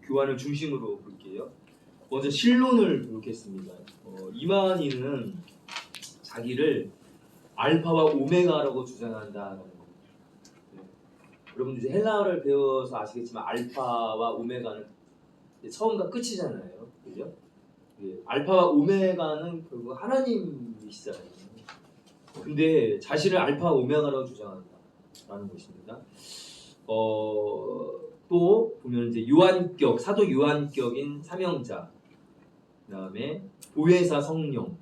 교환을 중심으로 볼게요. 먼저 실론을 보겠습니다. 이만희는 자기를 알파와 오메가라고 주장한다라는 겁니다. 네. 여러분들 이제 헬라어를 배워서 아시겠지만 알파와 오메가는 처음과 끝이잖아요, 그죠? 예, 알파와 오메가는 결국 하나님이시잖아요. 근데 자신을 알파와 오메가라고 주장한다라는 것입니다. 또 보면 이제 요한격, 사도 요한격인 삼형자, 그다음에 보혜사 성령,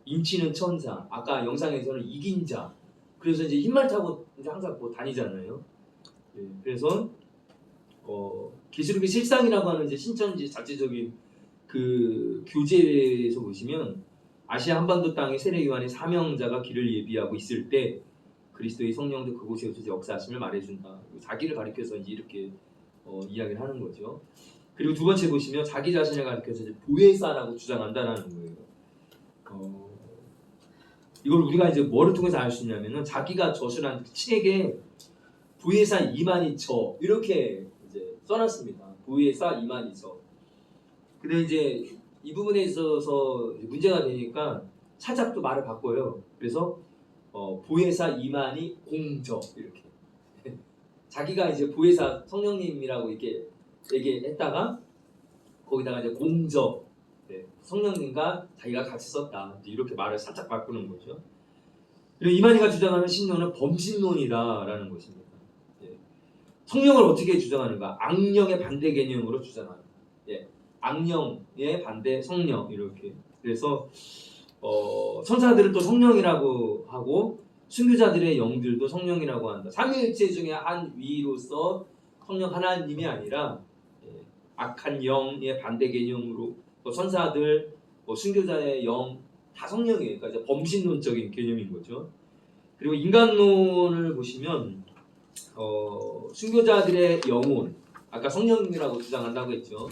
인치는 천사, 아까 영상에서는 이긴 자. 그래서 이제 흰말 타고 이제 항상 뭐 다니잖아요. 예, 그래서 계시록의 실상이라고 하는 이제 신천지 자체적인 그 교재에서 보시면 아시아 한반도 땅에 세례 요한의 사명자가 길을 예비하고 있을 때 그리스도의 성령도 그곳에서 역사하심을 말해준다. 자기를 가리켜서 이제 이렇게 이야기를 하는 거죠. 그리고 두 번째 보시면 자기 자신을 가리켜서 이제 보혜사라고 주장한다라는 거예요. 이걸 우리가 이제 뭐를 통해서 알 수 있냐면은 자기가 저술한 책에 보혜사 이만희 저 이렇게 이제 써놨습니다. 보혜사 이만희 저. 근데 이제 이 부분에 있어서 문제가 되니까 살짝 또 말을 바꿔요. 그래서 보혜사 이만희 공저 이렇게 자기가 이제 보혜사 성령님이라고 이렇게 얘기했다가 거기다가 이제 공저 네, 성령님과 자기가 같이 썼다 이렇게 말을 살짝 바꾸는 거죠. 그리고 이만희가 주장하는 신론은 범신론이다라는 것입니다. 예. 성령을 어떻게 주장하는가? 악령의 반대 개념으로 주장합니다. 예. 악령의 반대 성령 이렇게. 그래서 천사들은 또 성령이라고 하고 순교자들의 영들도 성령이라고 한다. 삼위일체 중에 한 위로서 성령 하나님이 아니라 악한 영의 반대 개념으로 또 천사들, 순교자의 영 다 성령이에요. 그러니까 이제 범신론적인 개념인 거죠. 그리고 인간론을 보시면 순교자들의 영혼 아까 성령이라고 주장한다고 했죠.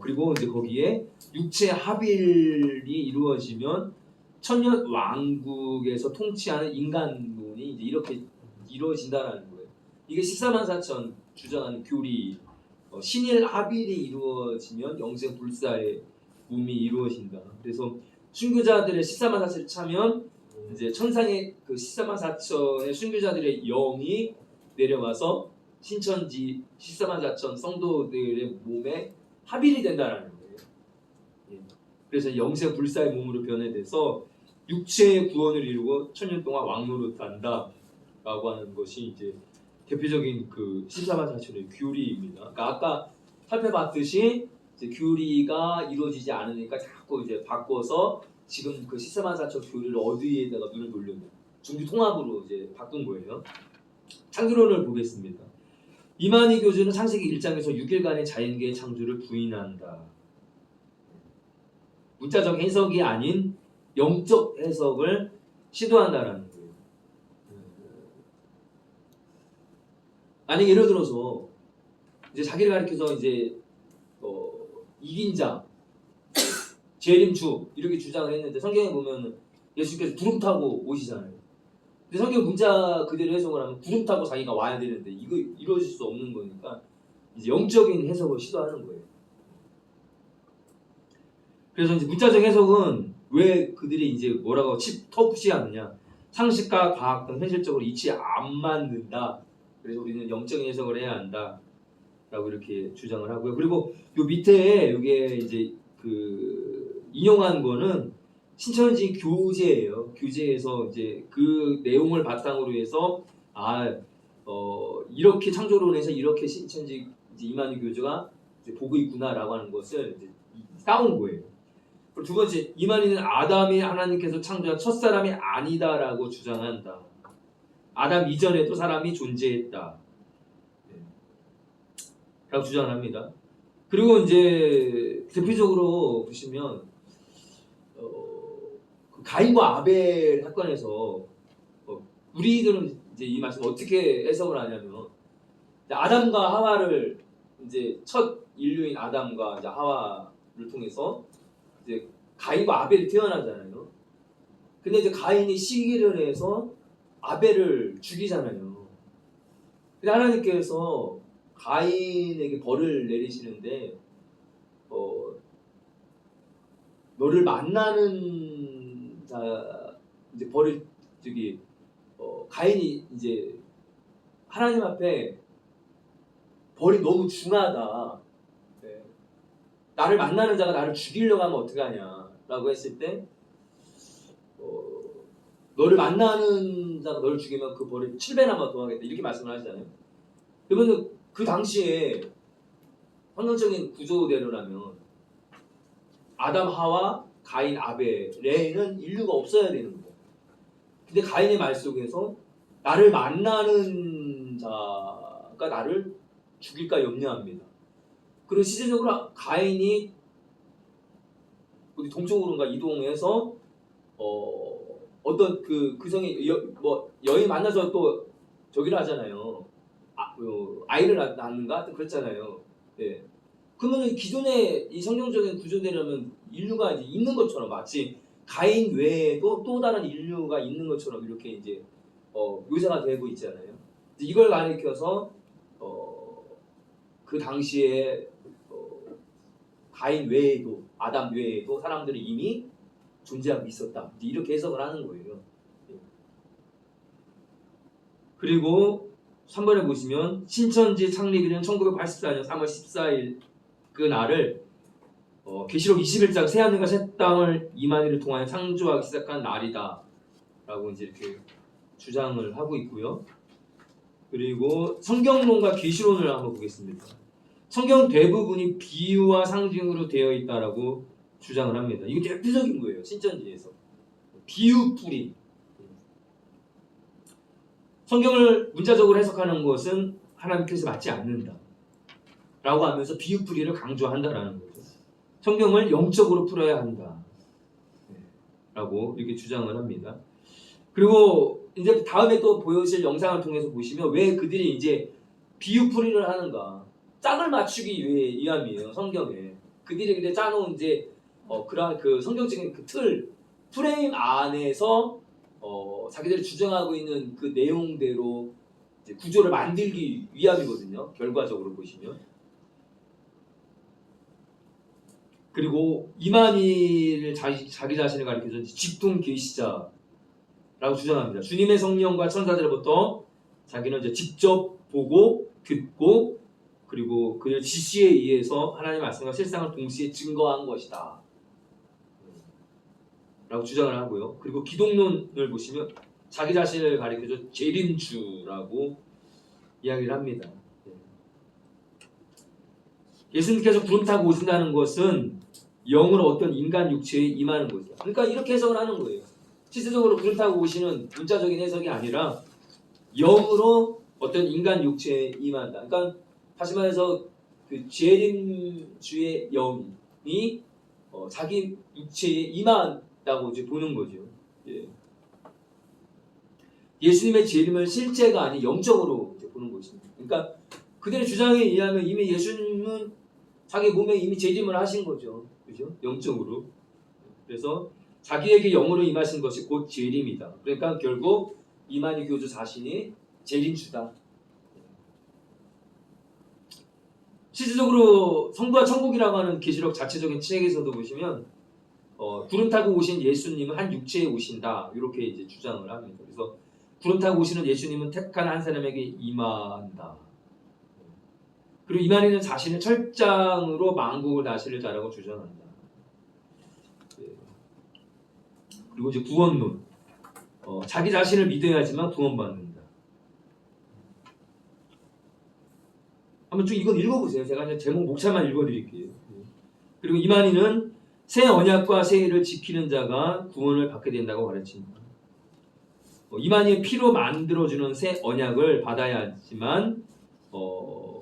그리고 이제 거기에 육체 합일이 이루어지면 천년 왕국에서 통치하는 인간론이 이제 이렇게 이루어진다라는 거예요. 이게 144,000 주장하는 교리, 신일 합일이 이루어지면 영생 불사의 몸이 이루어진다. 그래서 순교자들의 144,000을 차면 이제 천상의 그 144,000의 순교자들의 영이 내려와서 신천지 144,000 성도들의 몸에 합일이 된다라는 거예요. 예. 그래서 영생 불사의 몸으로 변해돼서 육체의 구원을 이루고 천년 동안 왕노릇한다라고 하는 것이 이제 대표적인 그 144,000의 교리입니다. 그러니까 아까 살펴봤듯이 이제 교리가 이루어지지 않으니까 자꾸 이제 바꿔서 지금 그 144,000 교리를 어디에다가 눈을 돌렸냐 중주 통합으로 이제 바꾼 거예요. 창조론을 보겠습니다. 이만희 교주는 창세기 1장에서 6일간의 자연계의 창조를 부인한다. 문자적 해석이 아닌 영적 해석을 시도한다라는 거예요. 만약 예를 들어서 이제 자기를 가리켜서 이제 이긴 자, 재림주 이렇게 주장을 했는데 성경에 보면 예수께서 구름 타고 오시잖아요. 근데 성경 문자 그대로 해석을 하면 구름 타고 자기가 와야 되는데 이거 이루어질 수 없는 거니까 이제 영적인 해석을 시도하는 거예요. 그래서 이제 문자적 해석은 왜 그들이 이제 뭐라고 터프시하느냐? 상식과 과학 등 현실적으로 이치 안 맞는다. 그래서 우리는 영적인 해석을 해야 한다라고 이렇게 주장을 하고요. 그리고 요 밑에 이게 이제 그 인용한 거는 신천지 교재예요. 교재에서 이제 그 내용을 바탕으로 해서 이렇게 창조론에서 이렇게 신천지 이제 이만희 교주가 이제 보고 있구나라고 하는 것을 이제 따온 거예요. 그리고 두 번째, 이만희는 아담이 하나님께서 창조한 첫 사람이 아니다라고 주장한다. 아담 이전에도 사람이 존재했다. 라고 주장을 합니다. 그리고 이제 대표적으로 보시면 가인과 아벨 사건에서 우리들은 이제 이 말씀 어떻게 해석을 하냐면 아담과 하와를 이제 첫 인류인 아담과 이제 하와를 통해서 이제 가인과 아벨이 태어나잖아요. 근데 이제 가인이 시기를 해서 아벨을 죽이잖아요. 근데 하나님께서 가인에게 벌을 내리시는데 너를 만나는 자 이제 벌을 가인이 이제 하나님 앞에 벌이 너무 중하다. 네. 나를 만나는 자가 나를 죽이려고 하면 어떡하냐라고 했을 때 너를 만나는 자가 너를 죽이면 그 벌을 7배나 더하겠다 이렇게 말씀을 하시잖아요. 그러면 그 당시에 환경적인 구조대로라면 아담, 하와, 가인, 아벨에는 인류가 없어야 되는 거예요. 근데 가인의 말 속에서 나를 만나는 자가 나를 죽일까 염려합니다. 그리고 실질적으로 가인이 우리 동쪽으로인가 이동해서 어떤 그 성에 여인 만나서 또 저기를 하잖아요. 아이를 낳는가 그랬잖아요. 네. 그러면 기존의 이 성경적인 구조대로면 인류가 이제 있는 것처럼 마치 가인 외에도 또 다른 인류가 있는 것처럼 이렇게 이제 묘사가 되고 있잖아요. 이걸 가리켜서 그 당시에 가인 외에도 아담 외에도 사람들이 이미 존재하고 있었다. 이렇게 해석을 하는 거예요. 그리고 3번에 보시면 신천지 창립일은 1984년 3월 14일 그 날을 계시록 21장 새하늘과 새 땅을 이만희를 통하여 창조하기 시작한 날이다 라고 이제 이렇게 주장을 하고 있고요. 그리고 성경론과 계시론을 한번 보겠습니다. 성경 대부분이 비유와 상징으로 되어 있다라고 주장을 합니다. 이게 대표적인 거예요. 신천지에서 비유풀이. 성경을 문자적으로 해석하는 것은 하나님께서 맞지 않는다 라고 하면서 비유풀이를 강조한다라는 거죠. 성경을 영적으로 풀어야 한다 라고 이렇게 주장을 합니다. 그리고 이제 다음에 또 보여질 영상을 통해서 보시면 왜 그들이 이제 비유풀이를 하는가, 짝을 맞추기 위함이에요. 성경에 그들이 근데 짜놓은 이제 그러한 그 성경적인 그 프레임 안에서 자기들이 주장하고 있는 그 내용대로 이제 구조를 만들기 위함이거든요. 결과적으로 보시면. 그리고 이만희를 자기 자신을 가리켜서 직통 계시자라고 주장합니다. 주님의 성령과 천사들로부터 자기는 이제 직접 보고 듣고 그리고 그의 지시에 의해서 하나님의 말씀과 실상을 동시에 증거한 것이다 라고 주장을 하고요. 그리고 기독론을 보시면 자기 자신을 가리켜서 재림주라고 이야기를 합니다. 예수님께서 구름 타고 오신다는 것은 영으로 어떤 인간 육체에 임하는 것이다. 그러니까 이렇게 해석을 하는 거예요. 실질적으로 구름 타고 오시는 문자적인 해석이 아니라 영으로 어떤 인간 육체에 임한다. 그러니까 다시 말해서 그 재림주의 영이 자기 육체에 임한다고 이제 보는 거죠. 예. 예수님의 재림은 실제가 아닌 영적으로 이제 보는 것입니다. 그러니까 그들의 주장에 의하면 이미 예수님은 자기 몸에 이미 재림을 하신 거죠. 그죠? 영적으로. 그래서 자기에게 영으로 임하신 것이 곧 재림이다. 그러니까 결국 이만희 교주 자신이 재림주다. 실질적으로 성부와 천국이라고 하는 계시록 자체적인 책에서도 보시면 구름 타고 오신 예수님은 한 육체에 오신다 이렇게 이제 주장을 합니다. 그래서 구름 타고 오시는 예수님은 택한 한 사람에게 임한다. 그리고 이만희는 자신의 철장으로 만국을 다스릴 자라고 주장한다. 그리고 이제 구원론, 자기 자신을 믿어야지만 구원받는다. 한번 쭉 이건 읽어보세요. 제가 이제 제목 목차만 읽어드릴게요. 그리고 이만희는 새 언약과 새 일을 지키는 자가 구원을 받게 된다고 가르칩니다. 이만희의 피로 만들어주는 새 언약을 받아야지만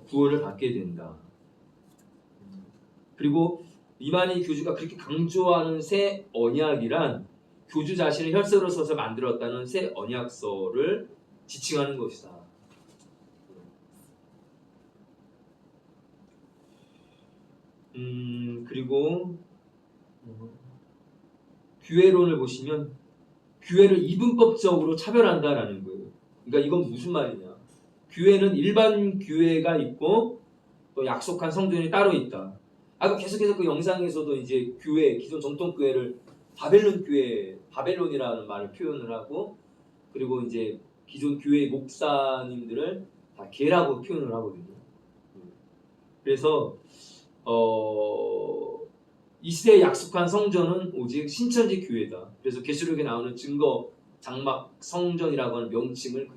구원을 받게 된다. 그리고 이만희 교주가 그렇게 강조하는 새 언약이란 교주 자신을 혈서로 써서 만들었다는 새 언약서를 지칭하는 것이다. 그리고 규회론을 보시면 규회를 이분법적으로 차별한다라는 거예요. 그러니까 이건 무슨 말이냐? 교회는 일반 교회가 있고 또 약속한 성전이 따로 있다. 아까 계속해서 그 영상에서도 이제 교회, 기존 정통 교회를 바벨론 교회, 바벨론이라는 말을 표현을 하고, 그리고 이제 기존 교회 목사님들을 다 개라고 표현을 하거든요. 그래서 이 시대에 약속한 성전은 오직 신천지 교회다. 그래서 계시록에 나오는 증거 장막 성전이라고 하는 명칭을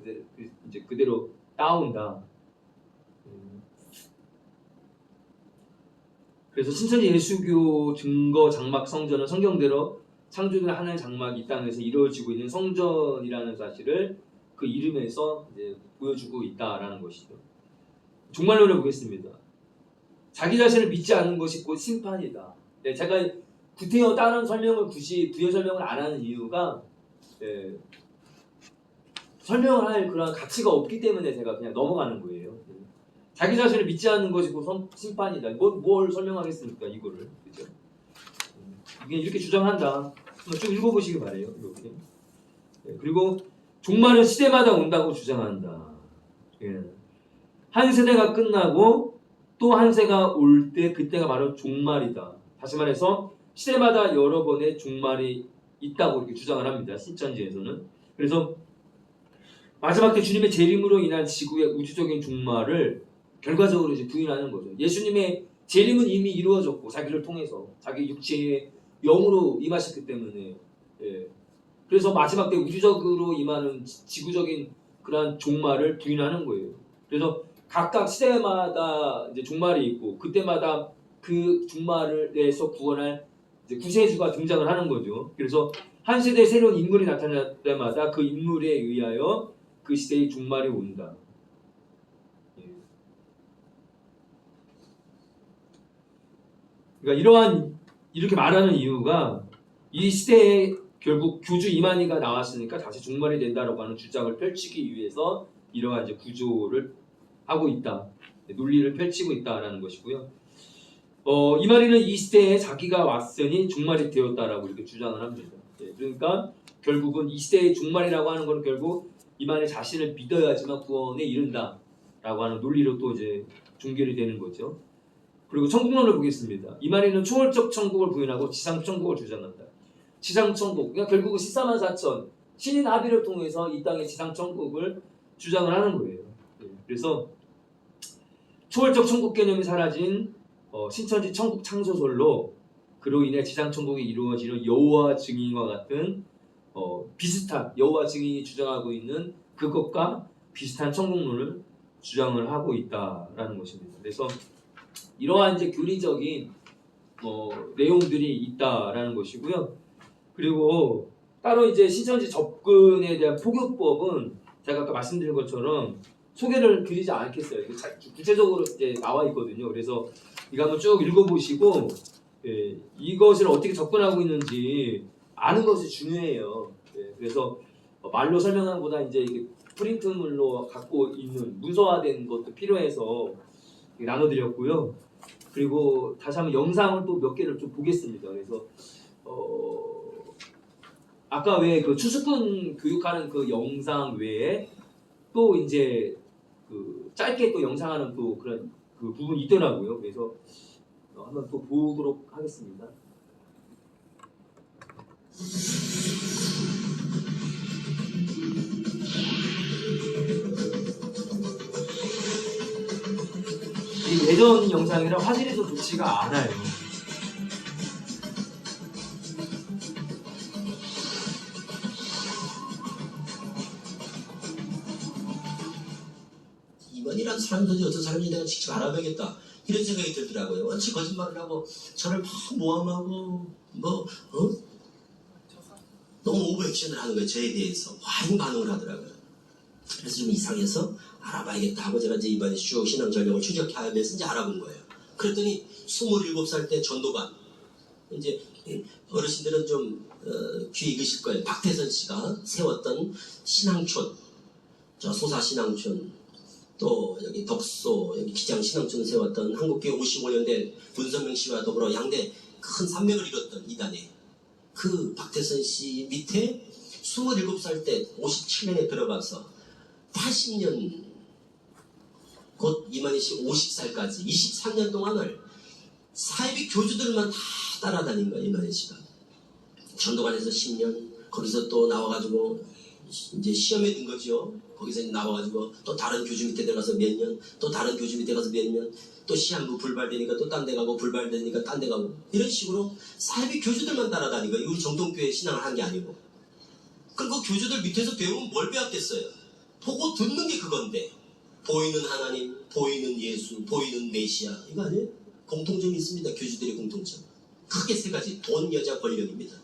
그대로 따온다. 그래서 신천지 예수교 증거 장막 성전은 성경대로 창조된 하나의 장막이 이 땅에서 이루어지고 있는 성전이라는 사실을 그 이름에서 이제 보여주고 있다라는 것이죠. 종말론을 보겠습니다. 자기 자신을 믿지 않는 것이 곧 심판이다. 네, 제가 구태여 다른 설명을 굳이 부여 설명을 안 하는 이유가 설명을 할 그런 가치가 없기 때문에 제가 그냥 넘어가는 거예요. 자기 자신을 믿지 않는 것이 곧 심판이다. 뭘 설명하겠습니까? 이거를. 그죠? 이게 이렇게 주장한다. 한번 쭉 읽어보시기 바래요. 이렇게. 그리고 종말은 시대마다 온다고 주장한다. 한 세대가 끝나고 또 한 세가 올 때 그때가 바로 종말이다. 다시 말해서 시대마다 여러 번의 종말이 있다고 이렇게 주장을 합니다. 신천지에서는. 그래서 마지막 때 주님의 재림으로 인한 지구의 우주적인 종말을 결과적으로 이제 부인하는 거죠. 예수님의 재림은 이미 이루어졌고 자기를 통해서 자기 육체의 영으로 임하셨기 때문에 그래서 마지막 때 우주적으로 임하는 지구적인 그러한 종말을 부인하는 거예요. 그래서 각각 시대마다 이제 종말이 있고 그때마다 그 종말에서 구원할 이제 구세주가 등장을 하는 거죠. 그래서 한 세대에 새로운 인물이 나타날 때마다 그 인물에 의하여 그 시대의 종말이 온다. 그러니까 이렇게 말하는 이유가 이 시대에 결국 교주 이만희가 나왔으니까 다시 종말이 된다라고 하는 주장을 펼치기 위해서 이러한 이제 구조를 하고 있다, 논리를 펼치고 있다라는 것이고요. 이만희는 이 시대에 자기가 왔으니 종말이 되었다라고 이렇게 주장을 합니다. 그러니까 결국은 이 시대의 종말이라고 하는 건 결국 이만희 자신을 믿어야지만 구원에 이른다라고 하는 논리로 또 이제 종결이 되는 거죠. 그리고 천국론을 보겠습니다. 이만희는 초월적 천국을 부인하고 지상 천국을 주장한다. 지상 천국, 그러니까 결국은 14만 4천 신인 합의를 통해서 이 땅의 지상 천국을 주장을 하는 거예요. 그래서 초월적 천국 개념이 사라진 신천지 천국 창조설로 그로 인해 지상 천국이 이루어지는 여호와 증인과 같은 비슷한 여호와 증인이 주장하고 있는 그것과 비슷한 천국론을 주장을 하고 있다라는 것입니다. 그래서 이러한 이제 교리적인 내용들이 있다라는 것이고요. 그리고 따로 이제 신천지 접근에 대한 포교법은 제가 아까 말씀드린 것처럼 소개를 드리지 않겠어요. 구체적으로 이제 나와 있거든요. 그래서 이거 한번 쭉 읽어보시고 이것을 어떻게 접근하고 있는지 아는 것이 중요해요. 그래서 말로 설명하는 것보다 이제 이게 프린트물로 갖고 있는 문서화된 것도 필요해서 나눠드렸고요. 그리고 다시 한번 영상을 또 몇 개를 좀 보겠습니다. 그래서 아까 왜 그 추수꾼 교육하는 그 영상 외에 또 이제 그 짧게 또 영상하는 또 그런 그 부분이 있더라고요. 그래서 한번 또 보도록 하겠습니다. 이 예전 영상이랑 화질이 좀 좋지가 않아요. 이번이란 사람들이 어떤 사람인지 내가 직접 알아봐야겠다 이런 생각이 들더라고요. 원체 거짓말을 하고 저를 막 모함하고 너무 오버액션을 하는 거예요. 저에 대해서 과잉 반응을 하더라고요. 그래서 좀 이상해서 알아봐야겠다 하고 제가 이제 이번에 쭉 신앙 전력을 추적하면서 이제 알아본 거예요. 그랬더니 27살 때 전도반, 이제 어르신들은 좀 귀 익으실 거예요. 박태선 씨가 세웠던 신앙촌, 저 소사 신앙촌, 또 여기 덕소, 여기 기장 신앙촌을 세웠던 한국교회 55년 된 문선명 씨와 더불어 양대 큰 산맥을 이뤘던 이단에 그 박태선 씨 밑에 27살 때 57년에 들어가서 80년 곧 이만희 씨 50살까지 23년 동안을 사이비 교주들만 다 따라다닌 거예요. 이만희 씨가 전도관에서 10년, 거기서 또 나와가지고 이제 시험에 든 거죠. 거기서 나와가지고 또 다른 교주 밑에 들어가서 몇 년, 또 다른 교주 밑에 가서 몇 년, 또 시한부 불발되니까 또 딴 데 가고, 불발되니까 딴 데 가고, 이런 식으로 사이비 교주들만 따라다닌 거예요. 우리 정통교회 신앙을 한 게 아니고. 그리고 교주들 밑에서 배우면 뭘 배웠겠어요? 보고 듣는 게 그건데, 보이는 하나님, 보이는 예수, 보이는 메시아, 이거 아니에요? 공통점이 있습니다. 교주들의 공통점. 크게 세 가지. 돈, 여자, 권력입니다.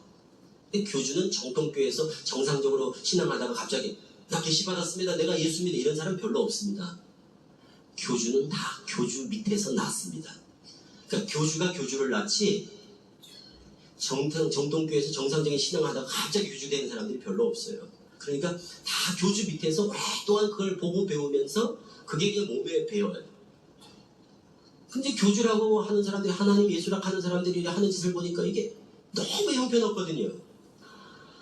교주는 정통교회에서 정상적으로 신앙하다가 갑자기 나 계시 받았습니다. 내가 예수입니다. 이런 사람 별로 없습니다. 교주는 다 교주 밑에서 났습니다. 그러니까 교주가 교주를 낳지 정통교회에서 정상적인 신앙하다가 갑자기 교주 되는 사람들이 별로 없어요. 그러니까 다 교주 밑에서 오랫동안 그걸 보고 배우면서 그게 그냥 몸에 배워요. 근데 교주라고 하는 사람들이 하나님 예수라고 하는 사람들이 하는 짓을 보니까 이게 너무 형편없거든요.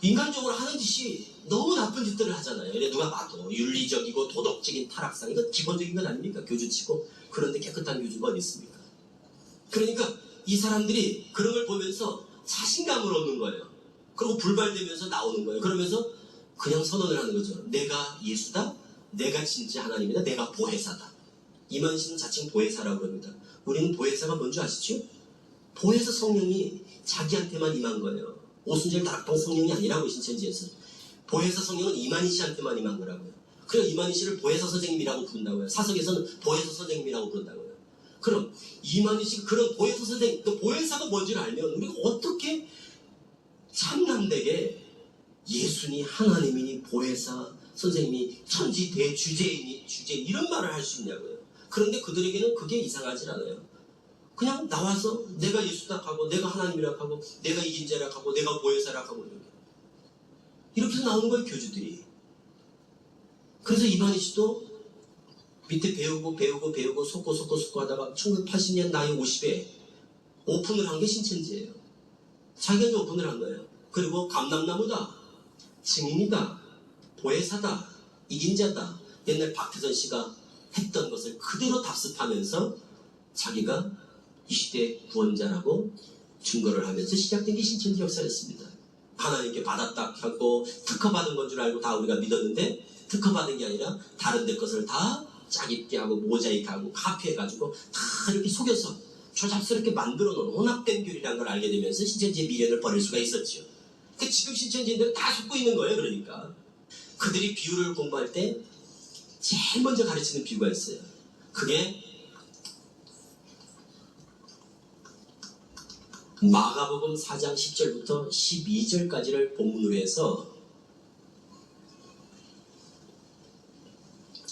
인간적으로 하는 짓이 너무 나쁜 짓들을 하잖아요. 누가 봐도 윤리적이고 도덕적인 타락상, 이건 기본적인 건 아닙니까? 교주치고. 그런데 깨끗한 교주가 어디 있습니까? 그러니까 이 사람들이 그런 걸 보면서 자신감을 얻는 거예요. 그리고 불발되면서 나오는 거예요. 그러면서 그냥 선언을 하는 거죠. 내가 예수다, 내가 진짜 하나님이다, 내가 보혜사다. 이만희 씨는 자칭 보혜사라고 합니다. 우리는 보혜사가 뭔지 아시죠? 보혜사 성령이 자기한테만 임한 거예요. 오순절 다락방 성령이 아니라고 신천지에서. 보혜사 성령은 이만희 씨한테만 임한 거라고요. 그래서 이만희 씨를 보혜사 선생님이라고 부른다고요. 사석에서는 보혜사 선생님이라고 부른다고요. 그럼 이만희 씨가 그런 보혜사 선생님, 그 보혜사가 뭔지를 알면 우리가 어떻게 참남되게 예수니 하나님이니 보혜사 선생님이 천지 대주제이니 주제 이런 말을 할 수 있냐고요. 그런데 그들에게는 그게 이상하지 않아요. 그냥 나와서 내가 예수다 하고 내가 하나님이라 하고 내가 이긴 자라 하고 내가 보혜사라 하고 이렇게 해서 나오는 거예요. 교주들이. 그래서 이만희 씨도 밑에 배우고 속고 하다가 1980년 나이 50에 오픈을 한 게 신천지예요. 자기가 이제 오픈을 한 거예요. 그리고 감람나무다, 증인이다, 보혜사다, 이긴 자다. 옛날 박태선 씨가 했던 것을 그대로 답습하면서 자기가 이 시대의 구원자라고 증거를 하면서 시작된 게 신천지 역사였습니다. 하나님께 받았다 하고 특허받은 건 줄 알고 다 우리가 믿었는데 특허받은 게 아니라 다른 데 것을 다 짜깁게 하고 모자이크하고 카피해가지고 다 이렇게 속여서 조잡스럽게 만들어 놓은 혼합된 교리라는 걸 알게 되면서 신천지의 미련을 버릴 수가 있었죠. 그 지금 신천지인들은 다 속고 있는 거예요. 그러니까 그들이 비유를 공부할 때 제일 먼저 가르치는 비유가 있어요. 그게 마가복음 4장 10절부터 12절까지를 본문으로 해서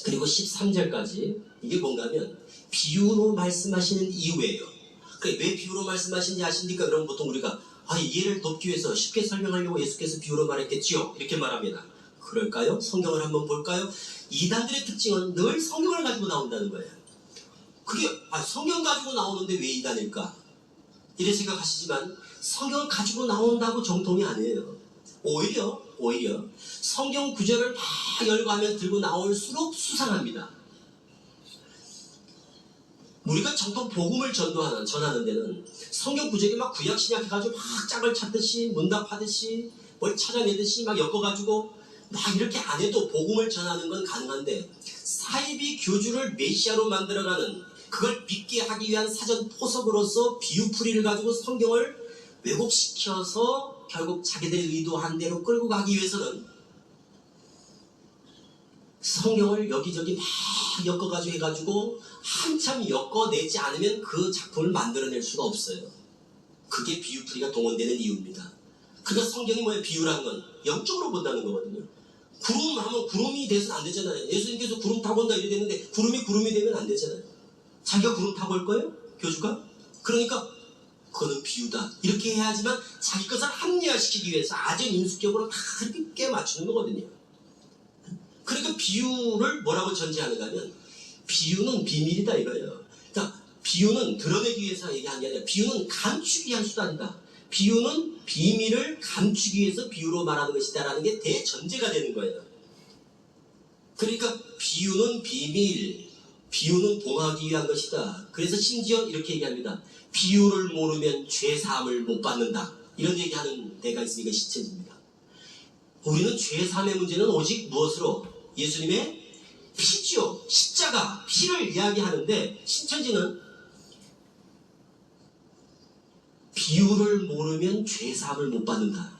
그리고 13절까지 이게 뭔가 하면 비유로 말씀하시는 이유예요. 왜 비유로 말씀하시는지 아십니까? 그럼 보통 우리가 이해를 돕기 위해서 쉽게 설명하려고 예수께서 비유로 말했겠지요. 이렇게 말합니다. 그럴까요? 성경을 한번 볼까요? 이단들의 특징은 늘 성경을 가지고 나온다는 거예요. 그게 성경 가지고 나오는데 왜 이단일까? 이렇게 생각하시지만 성경을 가지고 나온다고 정통이 아니에요. 오히려 성경 구절을 다 열거하면 들고 나올수록 수상합니다. 우리가 정통 복음을 전하는 데는 성경 구절이 막 구약 신약 해가지고 막 짝을 찾듯이 문답하듯이 뭘 찾아내듯이 막 엮어가지고 막 이렇게 안 해도 복음을 전하는 건 가능한데 사이비 교주를 메시아로 만들어가는 그걸 믿게 하기 위한 사전 포석으로서 비유풀이를 가지고 성경을 왜곡시켜서 결국 자기들이 의도한 대로 끌고 가기 위해서는 성경을 여기저기 막 엮어가지고 해가지고 한참 엮어내지 않으면 그 작품을 만들어낼 수가 없어요. 그게 비유풀이가 동원되는 이유입니다. 그러니까 성경이 뭐예요? 비유라는 건 영적으로 본다는 거거든요. 구름 하면 구름이 돼서는 안 되잖아요. 예수님께서 구름 타고 온다 이래 되는데 구름이 되면 안 되잖아요. 자기가 구름 타고 올 거예요? 교주가? 그러니까 그거는 비유다. 이렇게 해야지만 자기 것을 합리화시키기 위해서 아주 인수격으로 다 이렇게 깨 맞추는 거거든요. 그러니까 비유를 뭐라고 전제하는가 하면 비유는 비밀이다 이거예요. 그러니까 비유는 드러내기 위해서 얘기하는 게 아니라 비유는 감추기 위한 수단이다. 비유는 비밀을 감추기 위해서 비유로 말하는 것이다라는 게 대전제가 되는 거예요. 그러니까 비유는 비밀, 비유는 봉하기 위한 것이다. 그래서 심지어 이렇게 얘기합니다. 비유를 모르면 죄사함을 못 받는다. 이런 얘기하는 데가 있으니까 신천지입니다. 우리는 죄사함의 문제는 오직 무엇으로? 예수님의 피죠. 십자가, 피를 이야기하는데 신천지는 비유를 모르면 죄사함을 못 받는다.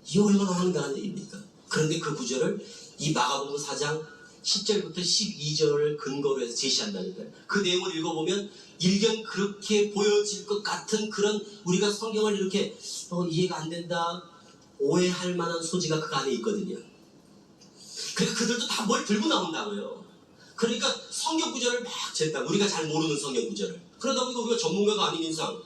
이게 얼마나 황당한 얘기입니까? 그런데 그 구절을 이 마가복음 4장 10절부터 12절을 근거로 해서 제시한다니까요. 그 내용을 읽어보면 일견 그렇게 보여질 것 같은 그런 우리가 성경을 이렇게 이해가 안 된다, 오해할 만한 소지가 그 안에 있거든요. 그러니까 그들도 다 뭘 들고 나온다고요. 그러니까 성경 구절을 막 쟀다. 우리가 잘 모르는 성경 구절을. 그러다 보니까 우리가 전문가가 아닌 이상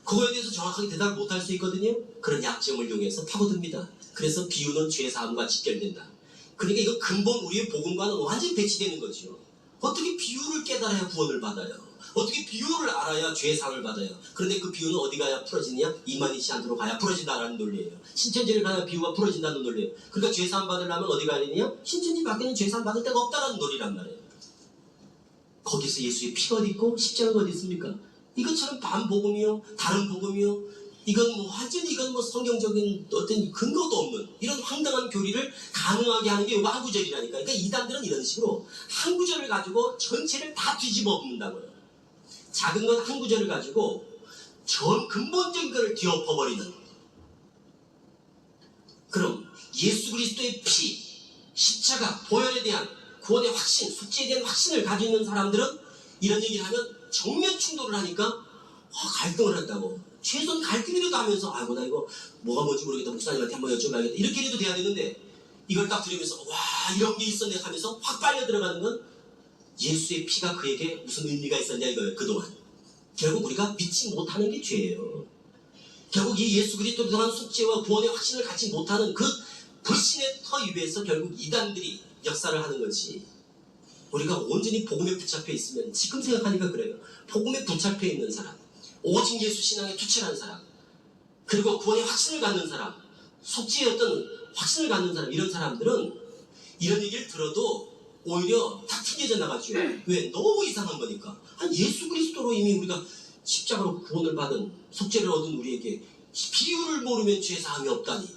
그거에 대해서 정확하게 대답을 못할 수 있거든요. 그런 약점을 이용해서 파고듭니다. 그래서 비유는 죄사함과 직결된다. 그러니까 이거 근본 우리의 복음과는 완전히 배치되는 거죠. 어떻게 비유를 깨달아야 구원을 받아요? 어떻게 비유를 알아야 죄사함을 받아요? 그런데 그 비유는 어디 가야 풀어지냐? 이만희 씨한테로 가야 풀어진다라는 논리예요. 신천지를 가야 비유가 풀어진다는 논리예요. 그러니까 죄사함 받으려면 어디 가야 되냐? 신천지 밖에는 죄사함 받을 데가 없다라는 논리란 말이에요. 거기서 예수의 피가 어디 있고 십자가가 어디 있습니까? 이것처럼 반복음이요, 다른 복음이요, 이건 완전히 이건 성경적인 어떤 근거도 없는 이런 황당한 교리를 가능하게 하는 게 이거 한 구절이라니까. 그러니까 이단들은 이런 식으로 한 구절을 가지고 전체를 다 뒤집어 엎는다고요. 작은 것 한 구절을 가지고 전 근본적인 것을 뒤엎어버리는. 그럼 예수 그리스도의 피, 십자가, 보혈에 대한 구원의 확신, 속죄에 대한 확신을 가지고 있는 사람들은 이런 얘기를 하면 정면 충돌을 하니까 갈등을 한다고. 최소한 갈등이라도 하면서 아이고 나 이거 뭐가 뭔지 모르겠다, 목사님한테 한번 여쭤봐야겠다, 이렇게라도 돼야 되는데 이걸 딱 들으면서 와 이런 게 있었네 하면서 확 빨려 들어가는 건 예수의 피가 그에게 무슨 의미가 있었냐 이거예요. 그동안 결국 우리가 믿지 못하는 게 죄예요. 결국 이 예수 그리스도에 대한 속죄와 구원의 확신을 갖지 못하는 그 불신의 터 위에서 결국 이단들이 역사를 하는 거지. 우리가 온전히 복음에 붙잡혀 있으면, 지금 생각하니까 그래요. 복음에 붙잡혀 있는 사람, 오직 예수 신앙에 투철한 사람, 그리고 구원의 확신을 갖는 사람, 속죄의 어떤 확신을 갖는 사람, 이런 사람들은 이런 얘기를 들어도 오히려 다 튕겨져 나가죠. 왜? 너무 이상한 거니까. 예수 그리스도로 이미 우리가 십자가로 구원을 받은, 속죄를 얻은 우리에게 비유를 모르면 죄사함이 없다니,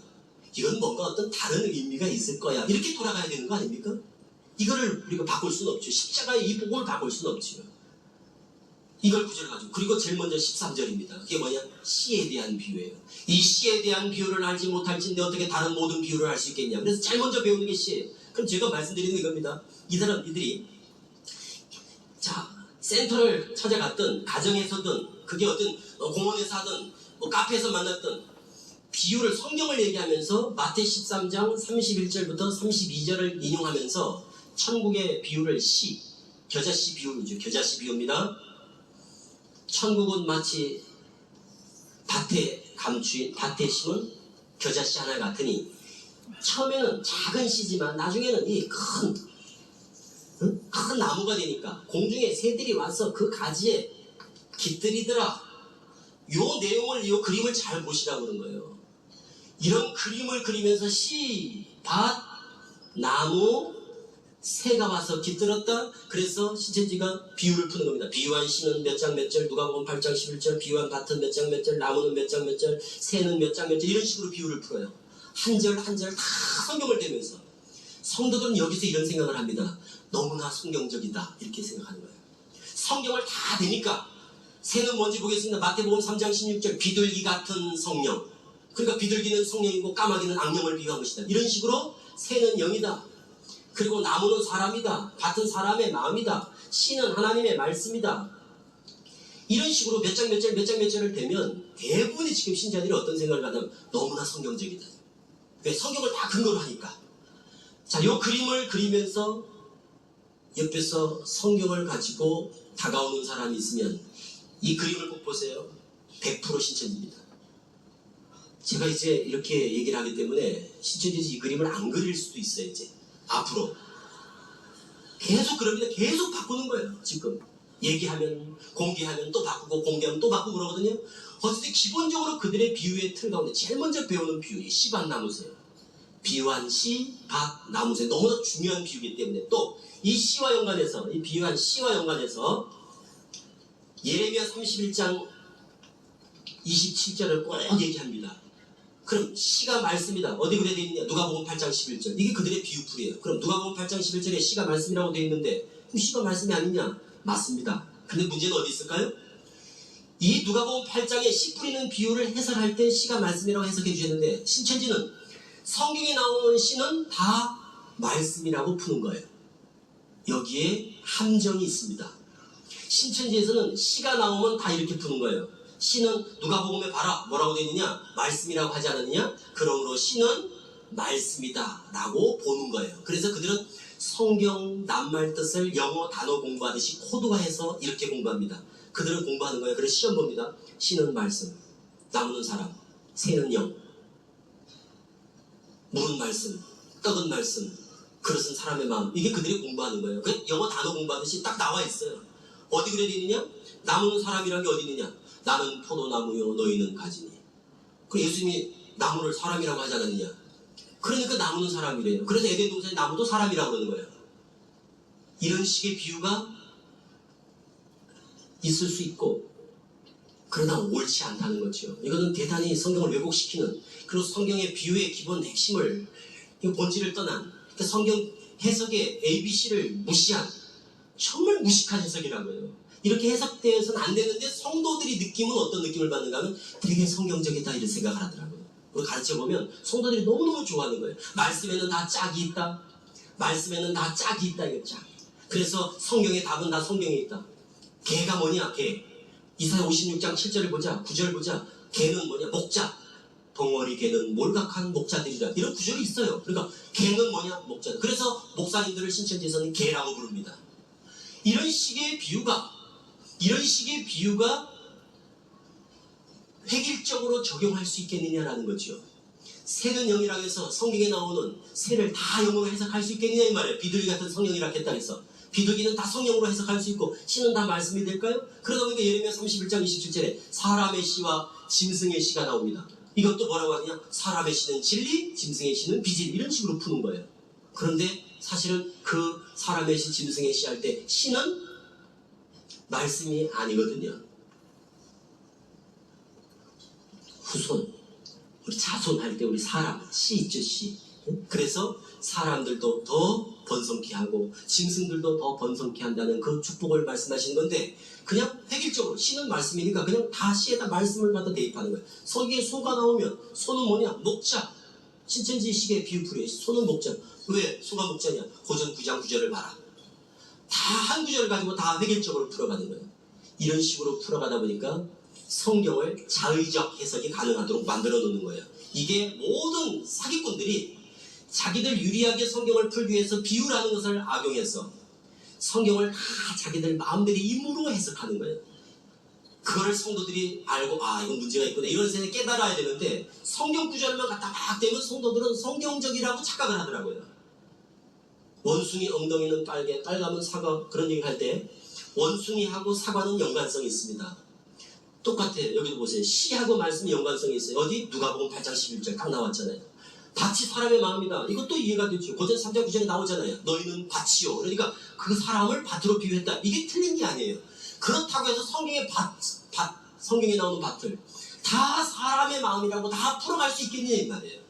이건 뭔가 어떤 다른 의미가 있을 거야, 이렇게 돌아가야 되는 거 아닙니까? 이거를 우리가 바꿀 수는 없죠. 십자가의 이 복음을 바꿀 수는 없죠. 이걸 구절을 가지고. 그리고 제일 먼저 13절입니다. 그게 뭐냐? 씨에 대한 비유예요. 이 씨에 대한 비유를 알지 못할진데 어떻게 다른 모든 비유를 알 수 있겠냐. 그래서 제일 먼저 배우는 게 씨예요. 그럼 제가 말씀드리는 이겁니다. 이들이 자, 센터를 찾아갔든 가정에서든 그게 어떤 공원에서 하든 카페에서 만났든 비유를, 성경을 얘기하면서 마태 13장 31절부터 32절을 인용하면서 천국의 비유를 씨, 겨자씨 비유죠. 겨자씨 비유입니다. 천국은 마치 밭에 심은 겨자씨 하나 같으니, 처음에는 작은 씨지만 나중에는 이 큰 나무가 되니까 공중에 새들이 와서 그 가지에 깃들이더라. 요 내용을, 요 그림을 잘 보시라고 그런 거예요. 이런 그림을 그리면서 씨, 밭, 나무, 새가 와서 깃들었다. 그래서 신천지가 비유를 푸는 겁니다. 비유한 씨는 몇 장 몇 절, 누가복음 8장 11절, 비유한 밭은 몇 장 몇 절, 나무는 몇 장 몇 절, 새는 몇 장 몇 절, 이런 식으로 비유를 풀어요. 한 절 한 절 다 성경을 대면서. 성도들은 여기서 이런 생각을 합니다. 너무나 성경적이다, 이렇게 생각하는 거예요. 성경을 다 대니까. 새는 뭔지 보겠습니다. 마태복음 3장 16절, 비둘기 같은 성령. 그러니까 비둘기는 성령이고 까마귀는 악령을 비유한 것이다. 이런 식으로 새는 영이다. 그리고 나무는 사람이다. 밭은 사람의 마음이다. 씨는 하나님의 말씀이다. 이런 식으로 몇 장 몇 절 몇 장 몇 절을 대면 대부분이 지금 신자들이 어떤 생각을 하냐면 너무나 성경적이다. 왜? 성경을 다 근거로 하니까. 자, 이 그림을 그리면서 옆에서 성경을 가지고 다가오는 사람이 있으면 이 그림을 꼭 보세요. 100% 신천지입니다. 제가 이제 이렇게 얘기를 하기 때문에 신천지에서 이 그림을 안 그릴 수도 있어요. 이제 앞으로 계속 그럽니다. 계속 바꾸는 거예요. 지금 얘기하면, 공개하면 또 바꾸고, 공개하면 또 바꾸고 그러거든요. 어쨌든 기본적으로 그들의 비유의 틀 가운데 제일 먼저 배우는 비유이 씨밭나무세요. 비유한 씨, 밭, 나무새 너무나 중요한 비유이기 때문에 또 이 시와 연관해서 이 비유한 시와 연관해서 예레미야 31장 27절을 꼭 얘기합니다. 그럼 시가 말씀이다. 어디 그래 돼 있느냐? 누가복음 8장 11절. 이게 그들의 비유풀이에요. 그럼 누가복음 8장 11절에 시가 말씀이라고 돼 있는데 그럼 시가 말씀이 아니냐? 맞습니다. 근데 문제는 어디 있을까요? 이 누가복음 8장에 씨 뿌리는 비유를 해설할 때 시가 말씀이라고 해석해 주셨는데 신천지는 성경에 나오는 시는 다 말씀이라고 푸는 거예요. 여기에 함정이 있습니다. 신천지에서는 시가 나오면 다 이렇게 푸는 거예요. 시는 누가복음에 봐라 뭐라고 되어 있느냐? 말씀이라고 하지 않았느냐? 그러므로 시는 말씀이다 라고 보는 거예요. 그래서 그들은 성경 낱말 뜻을 영어 단어 공부하듯이 코드화해서 이렇게 공부합니다. 그들은 공부하는 거예요. 그래서 시험 봅니다. 시는 말씀, 나무는 사람, 새는 영, 물은 말씀, 떡은 말씀, 그릇은 사람의 마음. 이게 그들이 공부하는 거예요. 그 영어 단어 공부하듯이 딱 나와 있어요. 어디 그래 있느냐? 나무는 사람이라는 게 어디 있느냐? 나는 포도나무요 너희는 가지니. 그 예수님이 나무를 사람이라고 하지 않았느냐? 그러니까 나무는 사람이래요. 그래서 에덴 동산의 나무도 사람이라고 그러는 거예요. 이런 식의 비유가 있을 수 있고 그러나 옳지 않다는 거죠. 이거는 대단히 성경을 왜곡시키는 그리고 성경의 비유의 기본 핵심을 본질을 떠난 그러니까 성경 해석의 ABC를 무시한 정말 무식한 해석이라고요. 이렇게 해석되어서는 안 되는데 성도들이 느낌은 어떤 느낌을 받는가 하면 되게 성경적이다 이런 생각을 하더라고요. 우리 가르쳐보면 성도들이 너무너무 좋아하는 거예요. 말씀에는 다 짝이 있다. 말씀에는 다 짝이 있다. 이거 짝. 그래서 성경의 답은 다 성경에 있다. 개가 뭐냐? 개. 이사야 56장 7절을 보자. 9절 보자. 개는 뭐냐? 목자. 덩어리 개는 몰각한 목자들이라. 이런 구절이 있어요. 그러니까 개는 뭐냐? 목자. 그래서 목사님들을 신천지에서는 개라고 부릅니다. 이런 식의 비유가 획일적으로 적용할 수 있겠느냐라는 거죠. 새는 영이라고 해서 성경에 나오는 새를 다 영으로 해석할 수 있겠느냐 이 말이에요. 비둘기 같은 성령이라 했다 해서 비둘기는 다 성령으로 해석할 수 있고 시는 다 말씀이 될까요? 그러다 보니까 예레미야 31장 27절에 사람의 시와 짐승의 시가 나옵니다. 이것도 뭐라고 하느냐? 사람의 시는 진리, 짐승의 시는 비진 이런 식으로 푸는 거예요. 그런데 사실은 그 사람의 시, 짐승의 시 할 때 시는 말씀이 아니거든요. 후손, 우리 자손할 때 우리 사람, 시 있죠, 시. 그래서 사람들도 더 번성케 하고 짐승들도 더 번성케 한다는 그 축복을 말씀하시는 건데 그냥 획일적으로 시는 말씀이니까 그냥 다 시에다 말씀을 갖다 대입하는 거예요. 서기에 소가 나오면 소는 뭐냐? 목자. 신천지식의 비유풀이에요. 소는 목자. 왜 소가 목자냐? 고전 9장 9절을 봐라. 다 한 구절을 가지고 다 획일적으로 풀어가는 거예요. 이런 식으로 풀어가다 보니까 성경을 자의적 해석이 가능하도록 만들어 놓는 거예요. 이게 모든 사기꾼들이 자기들 유리하게 성경을 풀기 위해서 비유라는 것을 악용해서 성경을 다 자기들 마음대로 임으로 해석하는 거예요. 그거를 성도들이 알고 이건 문제가 있구나 이런 생각에 깨달아야 되는데 성경 구절만 갖다 막 대면 성도들은 성경적이라고 착각을 하더라고요. 원숭이 엉덩이는 빨개, 빨가면 사과 그런 얘기를 할 때 원숭이하고 사과는 연관성이 있습니다. 똑같아요. 여기도 보세요. 시하고 말씀이 연관성이 있어요. 어디? 누가복음 8장 11절 딱 나왔잖아요. 밭이 사람의 마음이다. 이것도 이해가 되죠. 고전 3장 9절에 나오잖아요. 너희는 밭이요. 그러니까 그 사람을 밭으로 비유했다. 이게 틀린 게 아니에요. 그렇다고 해서 성경에 나오는 밭을 다 사람의 마음이라고 다 풀어갈 수 있겠냐 이 말이에요.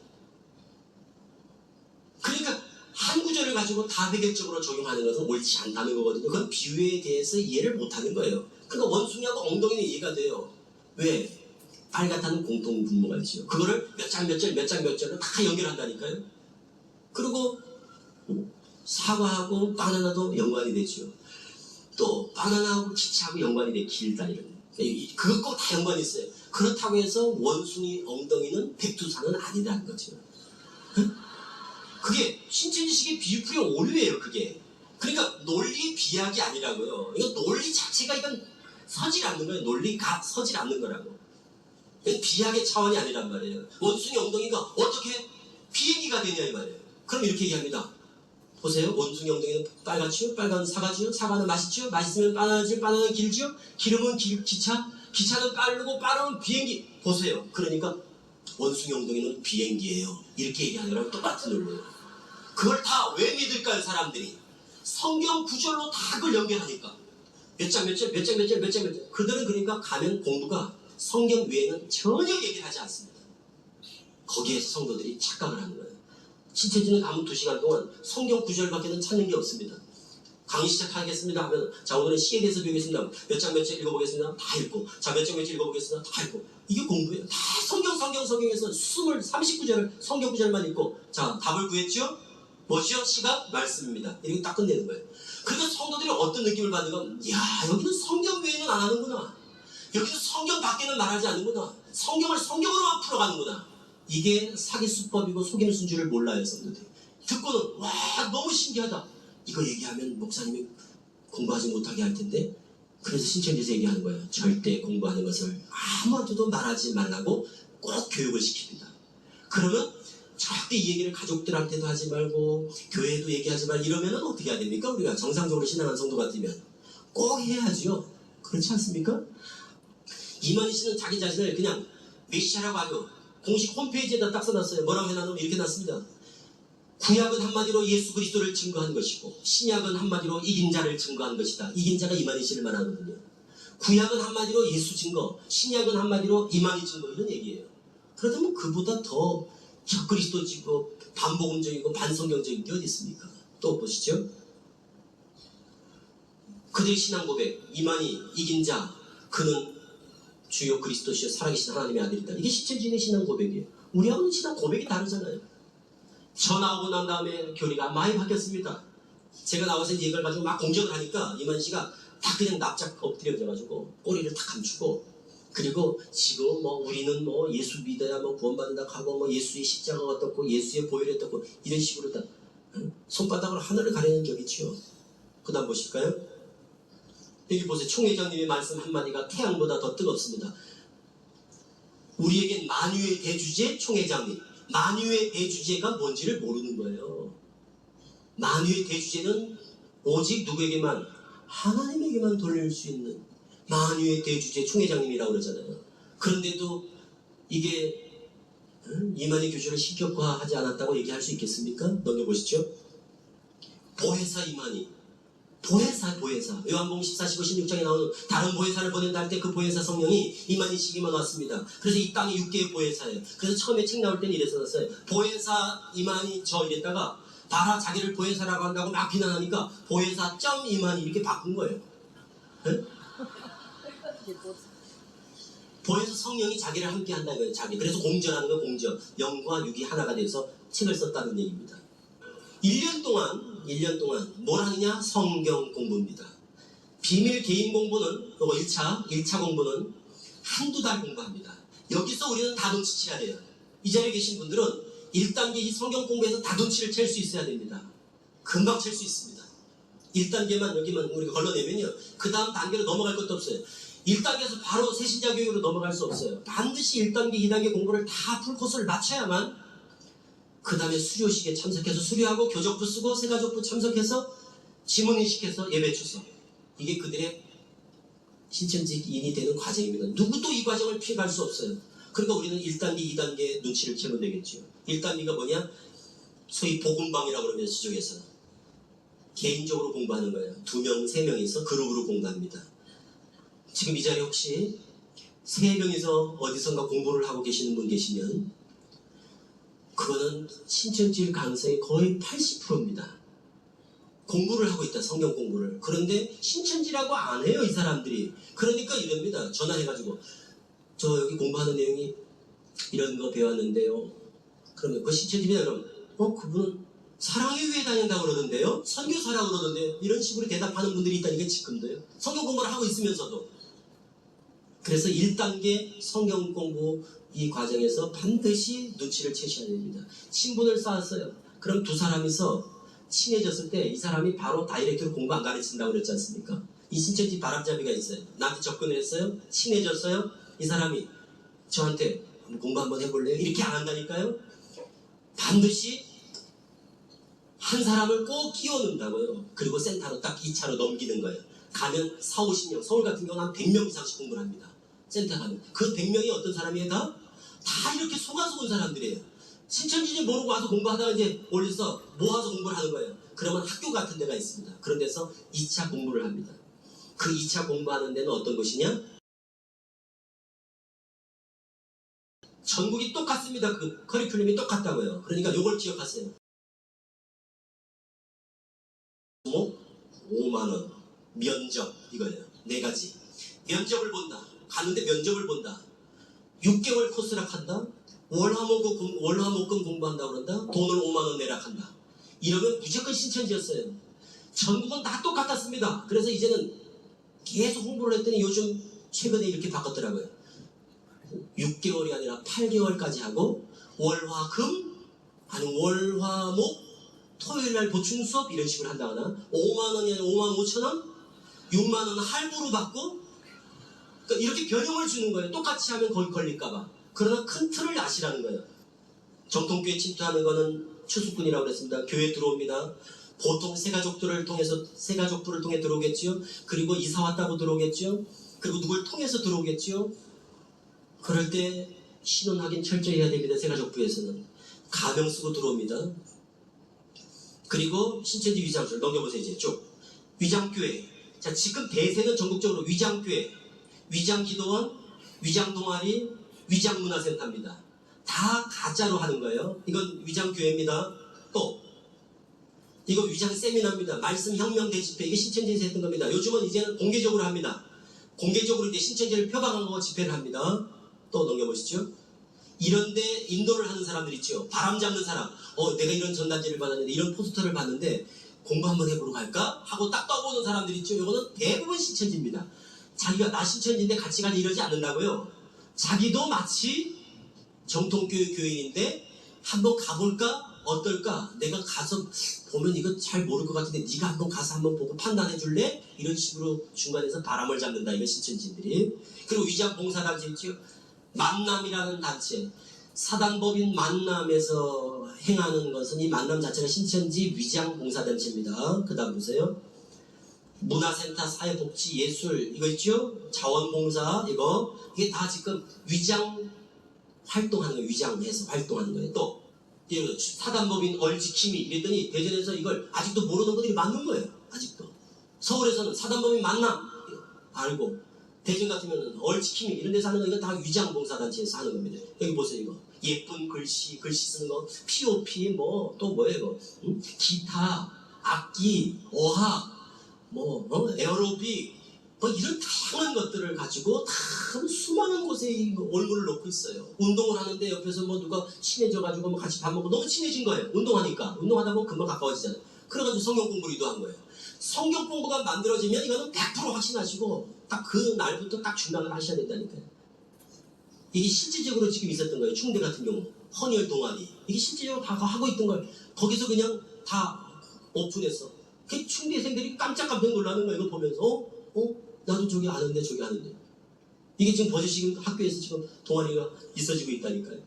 그러니까 한 구절을 가지고 다 획일적으로 적용하는 것은 옳지 않다는 거거든요. 그건 비유에 대해서 이해를 못하는 거예요. 그러니까 원숭이하고 엉덩이는 이해가 돼요. 왜? 빨갛다는 공통 분모가 있죠. 그거를 몇 장 몇 절로 다 연결한다니까요. 그리고 사과하고 바나나도 연관이 되죠. 또 바나나하고 기차하고 연관이 돼. 길다 이런. 그것과 다 연관이 있어요. 그렇다고 해서 원숭이 엉덩이는 백두산은 아니라는 거죠. 그게 신천지식의 비유풀이의 오류예요. 그게. 그러니까 논리 비약이 아니라고요. 이거 논리 자체가 이건 서질 않는 거예요. 논리가 서질 않는 거라고. 비약의 차원이 아니란 말이에요. 원숭이 엉덩이가 어떻게 비행기가 되냐 이 말이에요. 그럼 이렇게 얘기합니다. 보세요. 원숭이 엉덩이는 빨갛지요? 빨간 사과지요? 사과는 맛있지요? 맛있으면 바나나지요? 바나나는 길지요? 기름은 기차? 기차는 빠르고 빠르면 비행기. 보세요. 그러니까 원숭이엉덩이는 비행기예요. 이렇게 얘기하는 거랑 똑같은 논리예요. 그걸 다 왜 믿을까요, 사람들이? 성경 구절로 다 그걸 연결하니까. 몇 장. 그들은 그러니까 가면 공부가 성경 외에는 전혀 얘기를 하지 않습니다. 거기에서 성도들이 착각을 하는 거예요. 신천지는 가면 2시간 동안 성경 구절밖에는 찾는 게 없습니다. 강의 시작하겠습니다 하면, 자, 오늘은 시에 대해서 배우겠습니다. 몇 장 읽어보겠습니다. 다 읽고, 자, 몇 장 읽어보겠습니다. 다 읽고. 이게 공부예요. 다 성경에서 39절 성경 구절만 읽고, 자, 답을 구했죠? 뭐죠? 시가 말씀입니다. 이렇게 딱 끝내는 거예요. 그러니까 성도들이 어떤 느낌을 받는 건, 야, 여기는 성경 외에는 안 하는구나. 여기는 성경 밖에는 말하지 않는구나. 성경을 성경으로만 풀어가는구나. 이게 사기 수법이고 속이는 순주를 몰라요, 성도들이. 듣고는, 와, 너무 신기하다. 이거 얘기하면 목사님이 공부하지 못하게 할 텐데, 그래서 신천지에서 얘기하는 거예요. 절대 공부하는 것을 아무한테도 말하지 말라고 꼭 교육을 시킵니다. 그러면 절대 이 얘기를 가족들한테도 하지 말고 교회에도 얘기하지 말고 이러면 어떻게 해야 됩니까? 우리가 정상적으로 신앙하는 성도 같으면 꼭 해야죠. 그렇지 않습니까? 이만희 씨는 자기 자신을 그냥 메시아라고 하고 공식 홈페이지에다 딱 써놨어요. 뭐라고 해놨냐면 이렇게 놨습니다. 구약은 한마디로 예수 그리스도를 증거한 것이고 신약은 한마디로 이긴 자를 증거한 것이다. 이긴 자가 이만희 씨를 말하거든요. 구약은 한마디로 예수 증거, 신약은 한마디로 이만희 증거 이런 얘기예요. 그렇다면 그보다 더 적그리스도지고 반복음적이고 반성경적인 게 어디 있습니까? 또 보시죠. 그들의 신앙 고백, 이만희 이긴 자, 그는 주요 그리스도시요 살아계신 하나님의 아들이다. 이게 신천지의 신앙 고백이에요. 우리하고는 신앙 고백이 다르잖아요. 저 나오고 난 다음에 교리가 많이 바뀌었습니다. 제가 나와서 이 얘기를 가지고 막 공격을 하니까 이만희 씨가 다 그냥 납작 엎드려져가지고 꼬리를 탁 감추고, 그리고 지금 우리는 예수 믿어야 구원받는다 하고 예수의 십자가가 어떻고 예수의 보혈이 어떻고 이런 식으로 다 손바닥으로 하늘을 가리는 격이 있죠. 그 다음 보실까요? 여기 보세요. 총회장님의 말씀 한마디가 태양보다 더 뜨겁습니다. 우리에겐 만유의 대주제 총회장님, 만유의 대주제가 뭔지를 모르는 거예요. 만유의 대주제는 오직 누구에게만? 하나님에게만 돌릴 수 있는 만유의 대주제 총회장님이라고 그러잖아요. 그런데도 이게 이만희 교주를 신격화하지 않았다고 얘기할 수 있겠습니까? 넘겨보시죠. 보혜사 이만희, 보혜사. 요한복음 14, 15, 16장에 나오는 다른 보혜사를 보낸다 할 때 그 보혜사 성령이 이만희 씨에게만 왔습니다. 그래서 이 땅에 6개의 보혜사예요. 그래서 처음에 책 나올 때는 이래서 썼어요. 보혜사 이만희 이랬다가 바라 자기를 보혜사라고 한다고 막 비난하니까 보혜사 이만희 이렇게 바꾼 거예요. 네? 보혜사 성령이 자기를 함께 한다는 거예요. 자기. 그래서 공전하는 거 공전. 영과 육이 하나가 돼서 책을 썼다는 얘기입니다. 1년 동안 뭘 하느냐? 성경 공부입니다. 비밀 개인 공부는 1차 공부는 한두 달 공부합니다. 여기서 우리는 다돈치쳐야 돼요. 이 자리에 계신 분들은 1단계 이 성경 공부에서 다돈치를 챌 수 있어야 됩니다. 금방 챌 수 있습니다. 1단계만 여기만 우리가 걸러내면요, 그 다음 단계로 넘어갈 것도 없어요. 1단계에서 바로 새신자 교육으로 넘어갈 수 없어요. 반드시 1단계, 2단계 공부를 다 풀코스를 마쳐야만 그 다음에 수료식에 참석해서 수료하고 교적부 쓰고 세가족부 참석해서 지문인식해서 예배 출석. 이게 그들의 신천지인이 되는 과정입니다. 누구도 이 과정을 피해갈 수 없어요. 그러니까 우리는 1단계, 2단계 눈치를 채면 되겠죠. 1단계가 뭐냐? 소위 복음방이라고 그러면서 저쪽에서 개인적으로 공부하는 거예요. 2명, 3명이서 그룹으로 공부합니다. 지금 이 자리에 혹시 3명이서 어디선가 공부를 하고 계시는 분 계시면 그거는 신천지 강사의 거의 80%입니다. 공부를 하고 있다, 성경 공부를. 그런데 신천지라고 안 해요, 이 사람들이. 그러니까 이럽니다. 전화해가지고 저 여기 공부하는 내용이 이런 거 배웠는데요. 그러면 그 신천지입니다. 그럼 그분은 사랑의 교회 다닌다고 그러던데요? 선교사라고 그러던데요? 이런 식으로 대답하는 분들이 있다니까 지금도요. 성경 공부를 하고 있으면서도. 그래서 1단계 성경 공부 이 과정에서 반드시 눈치를 채셔야 됩니다. 친분을 쌓았어요. 그럼 두 사람이서 친해졌을 때 이 사람이 바로 다이렉트로 공부 안 가르친다고 그랬지 않습니까? 이 신천지 바람잡이가 있어요. 나한테 접근을 했어요. 친해졌어요. 이 사람이 저한테 공부 한번 해볼래요? 이렇게 안 한다니까요. 반드시 한 사람을 꼭 끼워 넣는다고요. 그리고 센터로 딱 2차로 넘기는 거예요. 가면 4, 50명, 서울 같은 경우는 한 100명 이상씩 공부를 합니다. 센터 가면. 그 100명이 어떤 사람이에요? 다 다 이렇게 속아서 온 사람들이에요. 신천지를 모르고 와서 공부하다가 이제 올려서 모아서 공부를 하는 거예요. 그러면 학교 같은 데가 있습니다. 그런 데서 2차 공부를 합니다. 그 2차 공부하는 데는 어떤 곳이냐? 전국이 똑같습니다. 그 커리큘럼이 똑같다고요. 그러니까 요걸 기억하세요. 5만 원 면접 이거예요. 4가지. 면접을 본다. 가는데 면접을 본다. 6개월 코스락 한다. 월화목금 공부한다 그런다. 돈을 5만 원 내라 한다. 이러면 무조건 신천지였어요. 전국은 다 똑같았습니다. 그래서 이제는 계속 홍보를 했더니 요즘 최근에 이렇게 바꿨더라고요. 6개월이 아니라 8개월까지 하고 월화금 아니면 월화목 토요일날 보충 수업 이런 식으로 한다거나 5만 원이 아니라 5만 5천 원 6만 원 할부로 받고 그러니까 이렇게 변형을 주는 거예요. 똑같이 하면 거기 걸릴까봐. 그러나 큰 틀을 아시라는 거예요. 정통교회 침투하는 거는 추수꾼이라고 그랬습니다. 교회 들어옵니다. 보통 새가족들을 통해 들어오겠지요. 그리고 이사 왔다고 들어오겠지요. 그리고 누굴 통해서 들어오겠지요. 그럴 때 신원 확인 철저히 해야 됩니다. 새가족부에서는 가명 쓰고 들어옵니다. 그리고 신천지 위장술 넘겨보세요. 이제 쭉 위장교회. 자, 지금 대세는 전국적으로 위장교회, 위장기도원, 위장동아리, 위장문화센터입니다. 다 가짜로 하는 거예요. 이건 위장교회입니다. 또 이거 위장세미나입니다. 말씀혁명 대집회. 이게 신천지에서 했던 겁니다. 요즘은 이제는 공개적으로 합니다. 공개적으로 이제 신천지를 표방하고 집회를 합니다. 또 넘겨보시죠. 이런데 인도를 하는 사람들 있죠. 바람 잡는 사람. 내가 이런 전단지를 받았는데 이런 포스터를 봤는데 공부 한번 해보러 갈까? 하고 딱 떠보는 사람들 있죠. 이거는 대부분 신천지입니다. 자기가 나 신천지인데 같이 가지 이러지 않는다고요. 자기도 마치 정통교회 교인인데 한번 가볼까? 어떨까? 내가 가서 보면 이거 잘 모를 것 같은데 네가 한번 가서 한번 보고 판단해 줄래? 이런 식으로 중간에서 바람을 잡는다. 이거 신천지들이. 그리고 위장봉사단체 있죠. 만남이라는 단체. 사단법인 만남에서 행하는 것은 이 만남 자체가 신천지 위장봉사단체입니다. 그 다음 보세요. 문화센터, 사회복지, 예술 이거 있죠? 자원봉사 이게 다 지금 위장 활동하는 거예요. 위장해서 활동하는 거예요. 또 사단법인 얼지킴이 이랬더니 대전에서 이걸 아직도 모르는 분들이 많은 거예요. 아직도. 서울에서는 사단법인 만남 알고 대전 같으면 얼지킴이 이런 데서 하는 거 이거 다 위장봉사단체에서 하는 겁니다. 여기 보세요. 이거 예쁜 글씨 쓰는 거 POP 또 뭐예요 이거 기타, 악기, 어학 에어로빅 이런 다양한 것들을 가지고 다 수많은 곳에 올무를 놓고 있어요. 운동을 하는데 옆에서 누가 친해져가지고 같이 밥 먹고 너무 친해진 거예요. 운동하니까. 운동하다 보면 금방 가까워지잖아요. 그래가지고 성경 공부를 유도한 거예요. 성경 공부가 만들어지면 이거는 100% 확신하시고 딱 그 날부터 딱 중단을 하셔야 된다니까요. 이게 실질적으로 지금 있었던 거예요. 충대 같은 경우. 헌혈 동아리. 이게 실질적으로 다 하고 있던 거예요. 거기서 그냥 다 오픈했어. 그 충대생들이 깜짝깜짝 놀라는 거예요. 이거 보면서 나도 저기 아는데 이게 지금 버젓이 학교에서 지금 동아리가 있어지고 있다니까요.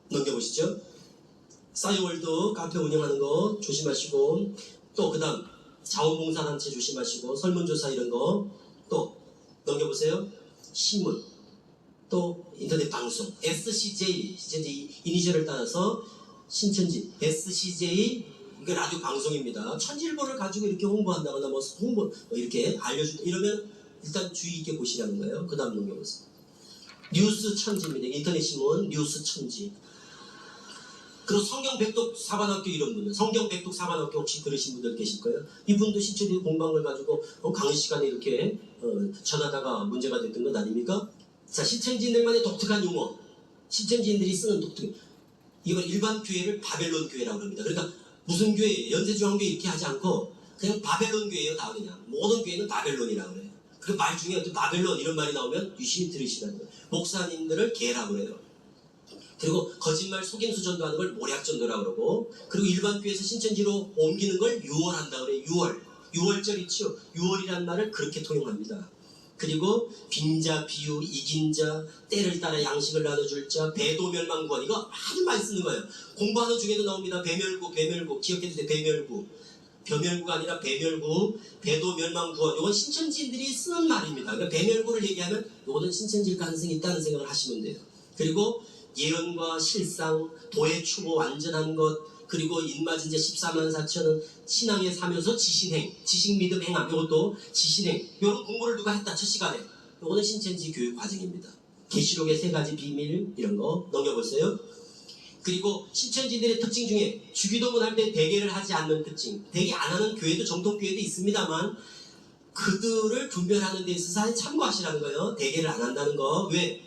넘겨보시죠. 싸이월드 카페 운영하는 거 조심하시고 또 그 다음 자원봉사단체 조심하시고 설문조사 이런 거 또 넘겨보세요. 신문 또 인터넷 방송 SCJ 이니셜을 따라서 신천지 SCJ 이게 라디오 방송입니다. 천지일보를 가지고 이렇게 홍보한다거나 이렇게 알려준다 이러면 일단 주의 있게 보시라는 거예요. 그 다음 넘겨보세요. 뉴스 천지입니다. 인터넷 신문 뉴스 천지. 그리고 성경 백독 사관학교 이런 분들, 성경 백독 사관학교 혹시 들으신 분들 계실 거예요. 이분도 신천지 공부한 걸 가지고 강의 시간에 이렇게 전하다가 문제가 됐던 것 아닙니까? 자, 신천지인들만의 독특한 용어, 신천지인들이 쓰는 독특한 이걸 일반 교회를 바벨론 교회라고 합니다. 그러니까 무슨 교회, 연세중앙교회 이렇게 하지 않고 그냥 바벨론 교회예요. 다 그냥 모든 교회는 바벨론이라고 그래요. 그 말 중에 어떤 바벨론 이런 말이 나오면 유심히 들으시라는 거예요. 목사님들을 개라고 그래요. 그리고 거짓말 속임수전도 하는 걸 모략전도라고 그러고 그리고 일반 교회에서 신천지로 옮기는 걸 유월한다 그래요. 유월절 있죠. 유월이라는 말을 그렇게 통용합니다. 그리고 빈자, 비유, 이긴 자, 때를 따라 양식을 나눠줄 자, 배도 멸망구원 이거 아주 많이 쓰는 거예요. 공부하는 중에도 나옵니다. 배멸구 기억해주세요. 배멸구가 아니라 배멸구, 배도 멸망구원 이건 신천지인들이 쓰는 말입니다. 그러니까 배멸구를 얘기하면 이거는 신천지일 가능성이 있다는 생각을 하시면 돼요. 그리고 예언과 실상, 도의 추모 완전한 것, 그리고 인마진제 14만 4천은 신앙에 사면서 지신행, 지식 믿음 행함, 이것도 지신행, 이런 공부를 누가 했다 첫 시간에. 이거는 신천지 교육 과정입니다. 계시록의 3가지 비밀 이런 거 넘겨보세요. 그리고 신천지들의 특징 중에 주기도문 할 때 대개를 하지 않는 특징, 대개 안 하는 교회도 정통교회도 있습니다만 그들을 분별하는 데 있어서 참고하시라는 거예요. 대개를 안 한다는 거. 왜?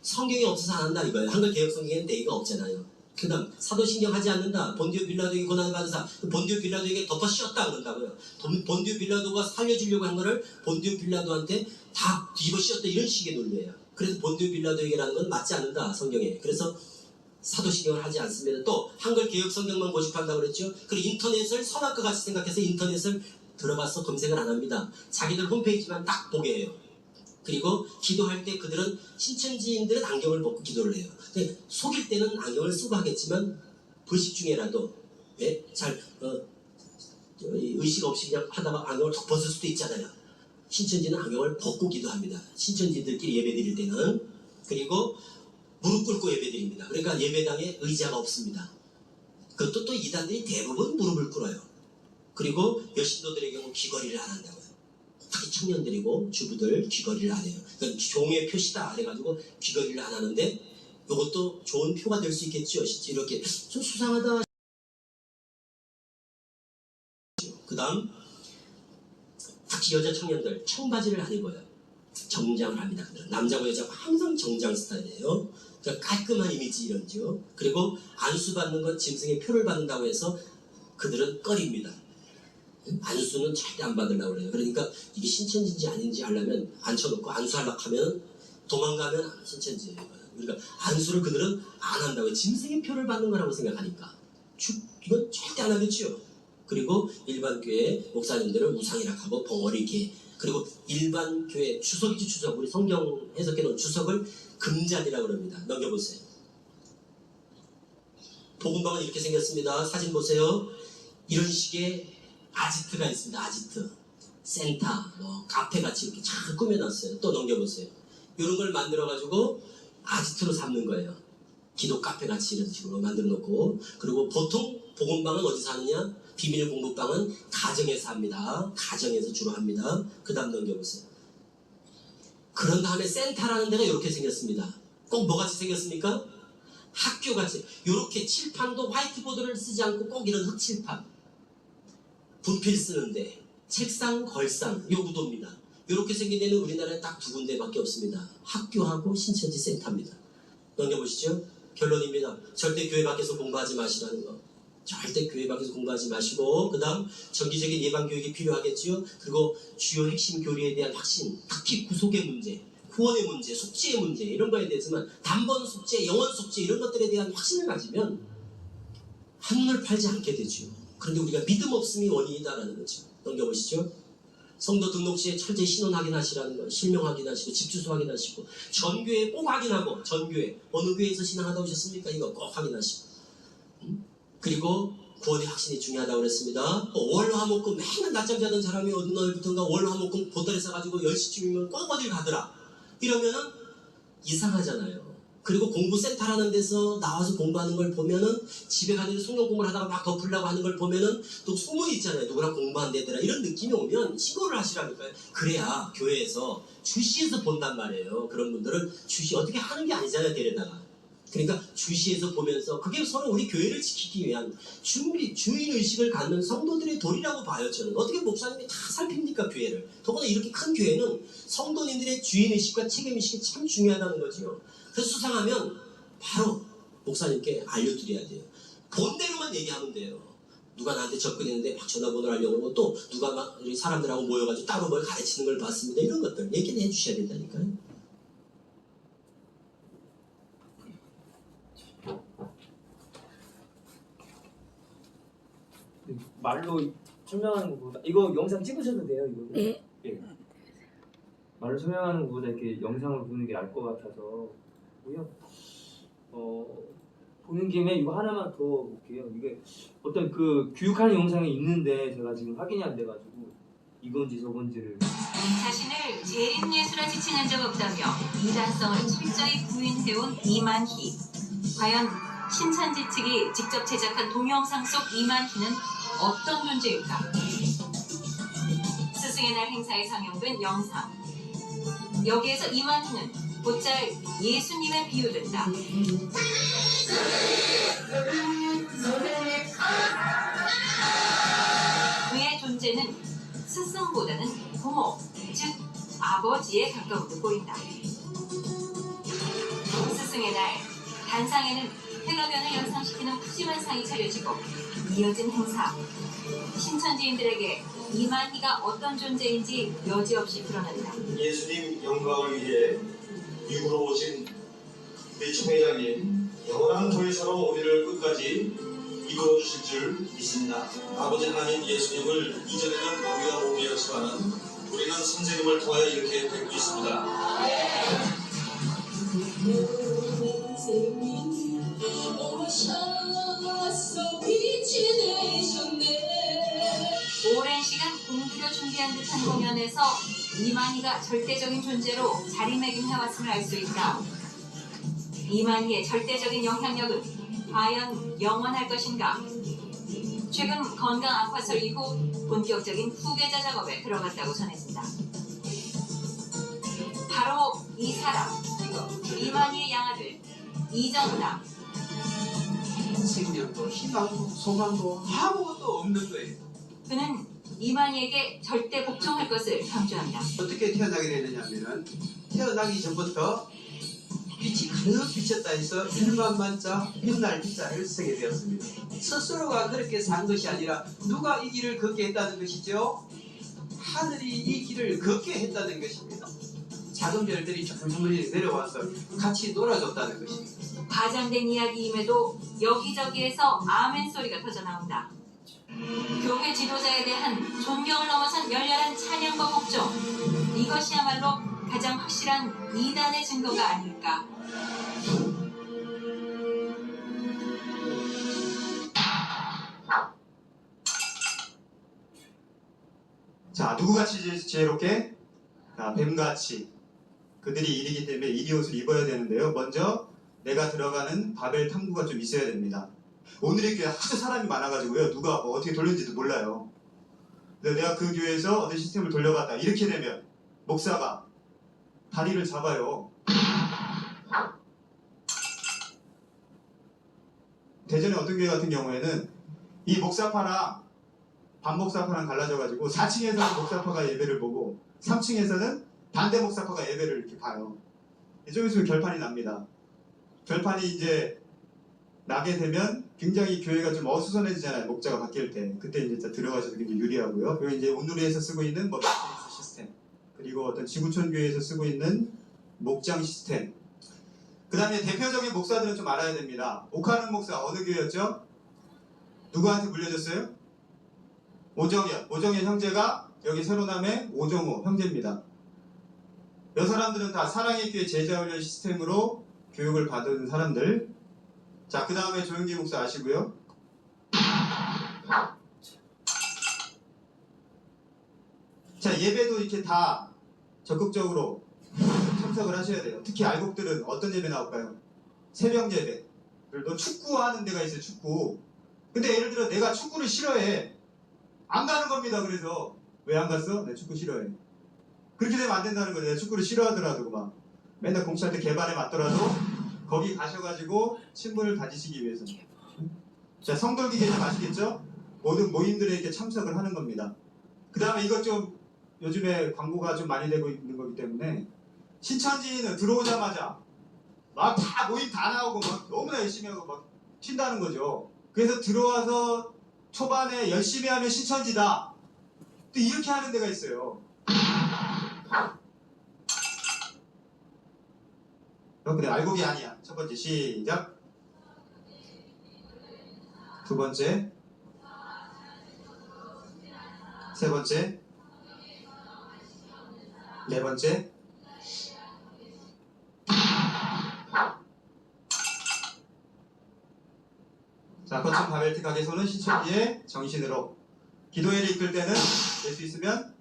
성경이 없어서 안 한다 이거예요. 한글 개혁 성경에는 대개가 없잖아요. 그 다음 사도신경 하지 않는다. 본디오 빌라도에게 고난을 받은 사, 본디오 빌라도에게 덮어 씌웠다 그런다고요. 본디오 빌라도가 살려주려고 한 거를 본디오 빌라도한테 다 뒤집어 씌웠다 이런 식의 논리예요. 그래서 본디오 빌라도에게라는 건 맞지 않는다 성경에. 그래서 사도신경을 하지 않습니다. 또 한글 개혁 성경만 고집한다고 그랬죠. 그리고 인터넷을 선악과 같이 생각해서 인터넷을 들어가서 검색을 안 합니다. 자기들 홈페이지만 딱 보게 해요. 그리고 기도할 때 그들은 신천지인들은 안경을 벗고 기도를 해요. 근데 속일 때는 안경을 쓰고 하겠지만 불식 중에라도 의식 없이 그냥 하다가 안경을 턱 벗을 수도 있잖아요. 신천지는 안경을 벗고 기도합니다. 신천지들끼리 예배 드릴 때는. 그리고 무릎 꿇고 예배 드립니다. 그러니까 예배당에 의자가 없습니다. 그것도 또 이단들이 대부분 무릎을 꿇어요. 그리고 여신도들의 경우 귀걸이를 안 한다고요. 특히 청년들이고 주부들 귀걸이를 안 해요. 그러니까 종의 표시다 그래가지고 귀걸이를 안 하는데 이것도 좋은 표가 될 수 있겠죠. 이렇게 좀 수상하다. 그 다음 특히 여자 청년들 청바지를 안 입어요. 정장을 합니다. 남자고 여자고 항상 정장 스타일이에요. 그러니까 깔끔한 이미지 이런죠. 그리고 안수 받는 건 짐승의 표를 받는다고 해서 그들은 꺼립니다. 안수는 절대 안 받으려고 그래요. 그러니까 이게 신천지인지 아닌지 하려면 앉혀놓고 안수하려고 하면 도망가면 신천지예요. 그러니까 안수를 그들은 안 한다고요. 짐승의 표를 받는 거라고 생각하니까. 이건 절대 안 하겠죠. 그리고 일반 교회 목사님들은 우상이라 하고 벙어리게. 그리고 일반 교회 주석이지 주석. 우리 성경 해석해 놓은 주석을 금잔이라고 합니다. 넘겨보세요. 복음방은 이렇게 생겼습니다. 사진 보세요. 이런 식의 아지트가 있습니다. 아지트, 센터, 카페같이 이렇게 잘 꾸며놨어요. 또 넘겨보세요. 이런 걸 만들어가지고 아지트로 삼는 거예요. 기도 카페같이 이런 식으로 만들어놓고. 그리고 보통 복음방은 어디서 하느냐? 비밀 공부방은 가정에서 합니다. 가정에서 주로 합니다. 그 다음 넘겨보세요. 그런 다음에 센터라는 데가 이렇게 생겼습니다. 꼭 뭐같이 생겼습니까? 학교같이. 이렇게 칠판도 화이트보드를 쓰지 않고 꼭 이런 흑칠판. 분필 쓰는데 책상, 걸상, 요 구도입니다. 이렇게 생긴 데는 우리나라에 딱 2군데밖에 없습니다. 학교하고 신천지 센터입니다. 넘겨보시죠. 결론입니다. 절대 교회 밖에서 공부하지 마시라는 거. 절대 교회 밖에서 공부하지 마시고, 그 다음 정기적인 예방교육이 필요하겠죠. 그리고 주요 핵심 교리에 대한 확신, 특히 구속의 문제, 구원의 문제, 속죄의 문제 이런 거에 대해서만 단번 속죄, 영원 속죄 이런 것들에 대한 확신을 가지면 한눈을 팔지 않게 되죠. 그런데 우리가 믿음 없음이 원인이다라는 거죠. 넘겨보시죠. 성도 등록 시에 철저히 신원 확인하시라는 거, 실명 확인하시고 집 주소 확인하시고 전교회 꼭 확인하고 전교회 어느 교회에서 신앙하다 오셨습니까? 이거 꼭 확인하시고 그리고 구원의 확신이 중요하다고 그랬습니다. 월화목금 맨날 낮잠 자던 사람이 어느 날부터인가 월화목금 보따리 싸가지고 10시쯤이면 꼭 어딜 가더라. 이러면은 이상하잖아요. 그리고 공부센터라는 데서 나와서 공부하는 걸 보면은 집에 가서 성경 공부를 하다가 막 덮으려고 하는 걸 보면은 또 소문이 있잖아요. 누구랑 공부한대더라. 이런 느낌이 오면 신고를 하시라니까요. 그래야 교회에서 주시에서 본단 말이에요. 그런 분들은 주시 어떻게 하는 게 아니잖아요. 데려다가. 그러니까 주시에서 보면서 그게 서로 우리 교회를 지키기 위한 주인의식을 갖는 성도들의 도리라고 봐요. 저는. 어떻게 목사님이 다 살핍니까 교회를. 더구나 이렇게 큰 교회는 성도님들의 주인의식과 책임의식이 참 중요하다는 거죠. 그래서 수상하면 바로 목사님께 알려드려야 돼요. 본대로만 얘기하면 돼요. 누가 나한테 접근했는데 막 전화번호를 알려고 그러고 또 누가 막 사람들하고 모여가지고 따로 뭘 가르치는 걸 봤습니다. 이런 것들 얘기는 해주셔야 된다니까요. 말로 설명하는 것보다 이거 영상 찍으셔도 돼요. 이거. 네. 예. 말로 설명하는 것보다 이렇게 영상을 보는 게 나을 것 같아서 고요. 보는 김에 이거 하나만 더 볼게요. 이게 어떤 그 교육하는 영상이 있는데 제가 지금 확인이 안 돼가지고 이건지 저건지를. 자신을 재림예수라 지칭한 적 없다며 이단성을 철저히 부인해온 이만희. 과연 신천지 측이 직접 제작한 동영상 속 이만희는 어떤 존재일까? 스승의 날 행사에 상영된 영상. 여기에서 이만희는 곧잘 예수님에 비유된다. 그의 존재는 스승보다는 부모, 즉 아버지에 가까운 듯 보인다. 스승의 날, 단상에는 회가변을 연상시키는 푸짐한 상이 차려지고 이어진 행사. 신천지인들에게 이만희가 어떤 존재인지 여지없이 드러난다. 예수님 영광을 위해 미국으로 오신 우리 총회장님, 영원한 교회사로 우리를 끝까지 이끌어 주실 줄 믿습니다. 아버지 하나님 예수님을 이전에는 우리가 못 배웠지만 우리는 선생님을 통하여 이렇게 뵙고 있습니다. 오랜 시간 공들여 준비한 듯한 공연에서 이만희가 절대적인 존재로 자리매김해왔음을 알 수 있다. 이만희의 절대적인 영향력은 과연 영원할 것인가? 최근 건강 악화설 이후 본격적인 후계자 작업에 들어갔다고 전했습니다. 바로 이 사람, 이만희의 양아들 이정남. 생명도 희망도 소망도 아무것도 없는 거예요. 그는 이만희에게 절대 복종할 것을 강조한다. 어떻게 태어나게 되느냐면은 태어나기 전부터 빛이 가득 비쳤다 해서 일만만자 빛날 빛자를 쓰게 되었습니다. 스스로가 그렇게 산 것이 아니라 누가 이 길을 걷게 했다는 것이죠. 하늘이 이 길을 걷게 했다는 것입니다. 작은 별들이 조물조물 내려와서 같이 놀아줬다는 것입니다. 과장된 이야기임에도 여기저기에서 아멘 소리가 터져나온다. 교회 지도자에 대한 존경을 넘어선 열렬한 찬양과 복종. 이것이야말로 가장 확실한 이단의 증거가 아닐까. 자, 누구같이 지혜롭게? 자, 뱀같이. 그들이 일이기 때문에 이리 옷을 입어야 되는데요. 먼저 내가 들어가는 바벨 탐구가 좀 있어야 됩니다. 오늘의 교회 아주 사람이 많아가지고요. 누가 뭐 어떻게 돌렸는지도 몰라요. 근데 내가 그 교회에서 어떤 시스템을 돌려봤다. 이렇게 되면 목사가 다리를 잡아요. 대전의 어떤 교회 같은 경우에는 이 목사파랑 반목사파랑 갈라져가지고 4층에서는 목사파가 예배를 보고 3층에서는 반대 목사파가 예배를 이렇게 봐요. 좀 있으면 결판이 납니다. 결판이 이제 나게 되면 굉장히 교회가 좀 어수선해지잖아요. 목자가 바뀔 때. 그때 이제 들어가셔도 굉장히 유리하고요. 그리고 이제 온누리에서 쓰고 있는 뭐 매트릭스 시스템, 그리고 어떤 지구촌 교회에서 쓰고 있는 목장 시스템. 그 다음에 대표적인 목사들은 좀 알아야 됩니다. 오카는 목사 어느 교회였죠? 누구한테 물려줬어요? 오정현. 오정현 형제가 여기 새로남의 오정호 형제입니다. 이 사람들은 다 사랑의 교회 제자훈련 시스템으로 교육을 받은 사람들. 자, 그 다음에 조영기 목사 아시고요. 자, 예배도 이렇게 다 적극적으로 참석을 하셔야 돼요. 특히 알곡들은 어떤 예배 나올까요? 새벽 예배. 그리고 축구하는 데가 있어요, 축구. 근데 예를 들어 내가 축구를 싫어해. 안 가는 겁니다. 그래서 왜 안 갔어? 내 축구 싫어해. 그렇게 되면 안 된다는 거예요. 내가 축구를 싫어하더라도 막 맨날 공치할 때 개발에 맞더라도 거기 가셔가지고 친분을 다지시기 위해서. 자, 성돌기 개념 아시겠죠? 모든 모임들에 이렇게 참석을 하는 겁니다. 그 다음에 이것 좀 요즘에 광고가 좀 많이 되고 있는 거기 때문에 신천지는 들어오자마자 막 다 모임 다 나오고 막 너무나 열심히 하고 막 튄다는 거죠. 그래서 들어와서 초반에 열심히 하면 신천지다. 또 이렇게 하는 데가 있어요. 근데 알곡이 아니야. 첫 번째 시작. 두 번째, 세 번째, 네 번째. 자, 거친 바벨 특학에서는 신천지의 정신으로 기도회를 이끌 때는 될 수 있으면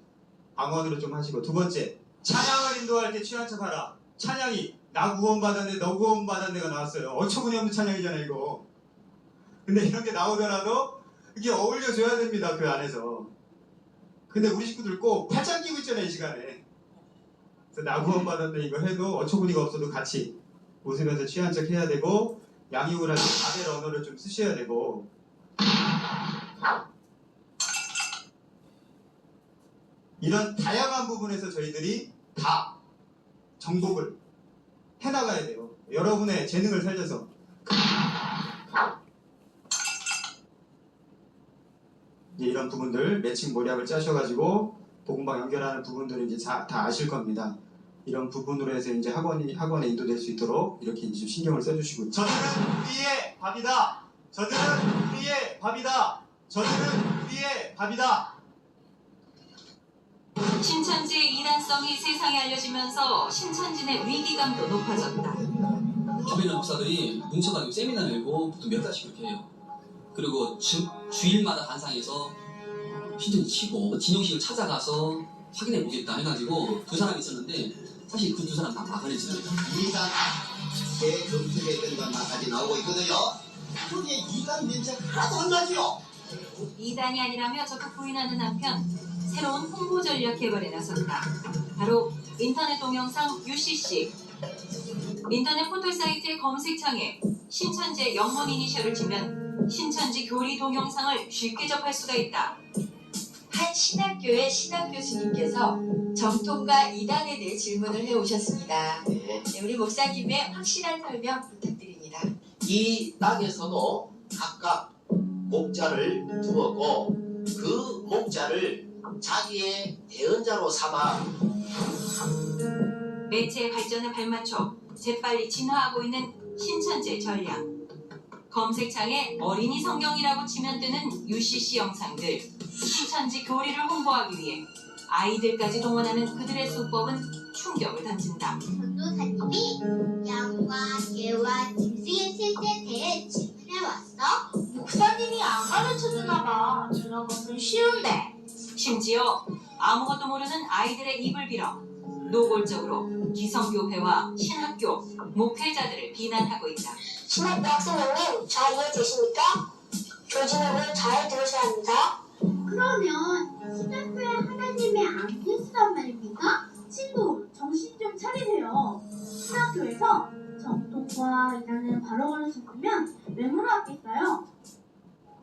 방언으로 좀 하시고, 두 번째, 찬양을 인도할 때 취한 척 하라. 찬양이 나 구원받았네, 너 구원받았네가 나왔어요. 어처구니 없는 찬양이잖아 이거. 근데 이런 게 나오더라도 이게 어울려줘야 됩니다, 그 안에서. 근데 우리 식구들 꼭 팔짱 끼고 있잖아요, 이 시간에. 그래서 나 구원받았네 이거 해도 어처구니가 없어도 같이 웃으면서 취한 척 해야 되고, 양육을 할 때 자벨 언어를 좀 쓰셔야 되고, 이런 다양한 부분에서 저희들이 다 정복을 해나가야 돼요. 여러분의 재능을 살려서. 이제 이런 부분들 매칭 모략을 짜셔가지고 복음방 연결하는 부분들을 이제 다 아실 겁니다. 이런 부분으로 해서 이제 학원에 인도될 수 있도록 이렇게 이제 신경을 써주시고, 저들은 우리의 밥이다. 저들은 우리의 밥이다. 저들은 우리의 밥이다. 신천지의 이단성이 세상에 알려지면서 신천지의 위기감도 높아졌다. 주변의 목사들이 뭉쳐가지고 세미나 열고 보통 몇 달씩 그렇게 해요. 그리고 주일마다 단상에서 신천지 치고 진용식을 찾아가서 확인해 보겠다 해가지고 두 사람이 있었는데, 사실 그 두 사람 다 막아냈어요. 이단 대금속에 있던 것까지 나오고 있거든요. 그게 이단 냄새가 하나도 안 나죠. 이단이 아니라며 적극 부인하는 한편 새로운 홍보 전략 개발에 나섰다. 바로 인터넷 동영상 UCC. 인터넷 포털 사이트의 검색창에 신천지의 영문 이니셜을 치면 신천지 교리 동영상을 쉽게 접할 수가 있다. 한 신학교의 신학 교수님께서 정통과 이단에 대해 질문을 해오셨습니다. 네, 우리 목사님의 확실한 설명 부탁드립니다. 이 땅에서도 각각 목자를 두었고 그 목자를 자기의 대언자로 삼아 매체의 발전에 발맞춰 재빨리 진화하고 있는 신천지의 전략. 검색창에 어린이 성경이라고 치면 뜨는 UCC 영상들. 신천지 교리를 홍보하기 위해 아이들까지 동원하는 그들의 수법은 충격을 던진다. 전도사님이 양과 개와 짐승의 셋에 대해 질문해왔어? 목사님이 안 가르쳐주나 봐. 저런 것은 쉬운데. 심지어 아무것도 모르는 아이들의 입을 빌어 노골적으로 기성교회와 신학교, 목회자들을 비난하고 있다. 신학교 학생님, 잘 이해되십니까? 교진을 잘 들으셔야 합니다. 그러면 신학교에 하나님의 안 계시단 말입니까? 친구, 정신 좀 차리세요. 신학교에서 정통과 이단을 바로걸으셨으면 왜 물어왔겠어요?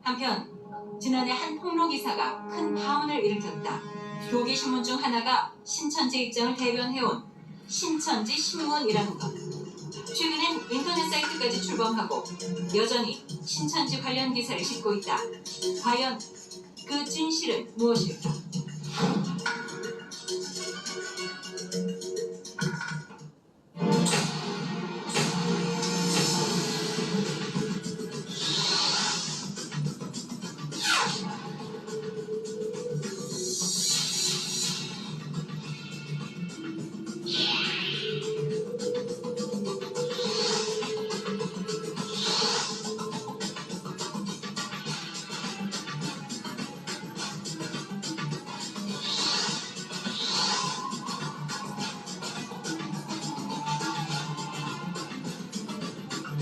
한편 지난해 한 폭로 기사가 큰 파문을 일으켰다. 교계 신문 중 하나가 신천지 입장을 대변해온 신천지 신문이라는 것. 최근엔 인터넷 사이트까지 출범하고 여전히 신천지 관련 기사를 싣고 있다. 과연 그 진실은 무엇일까?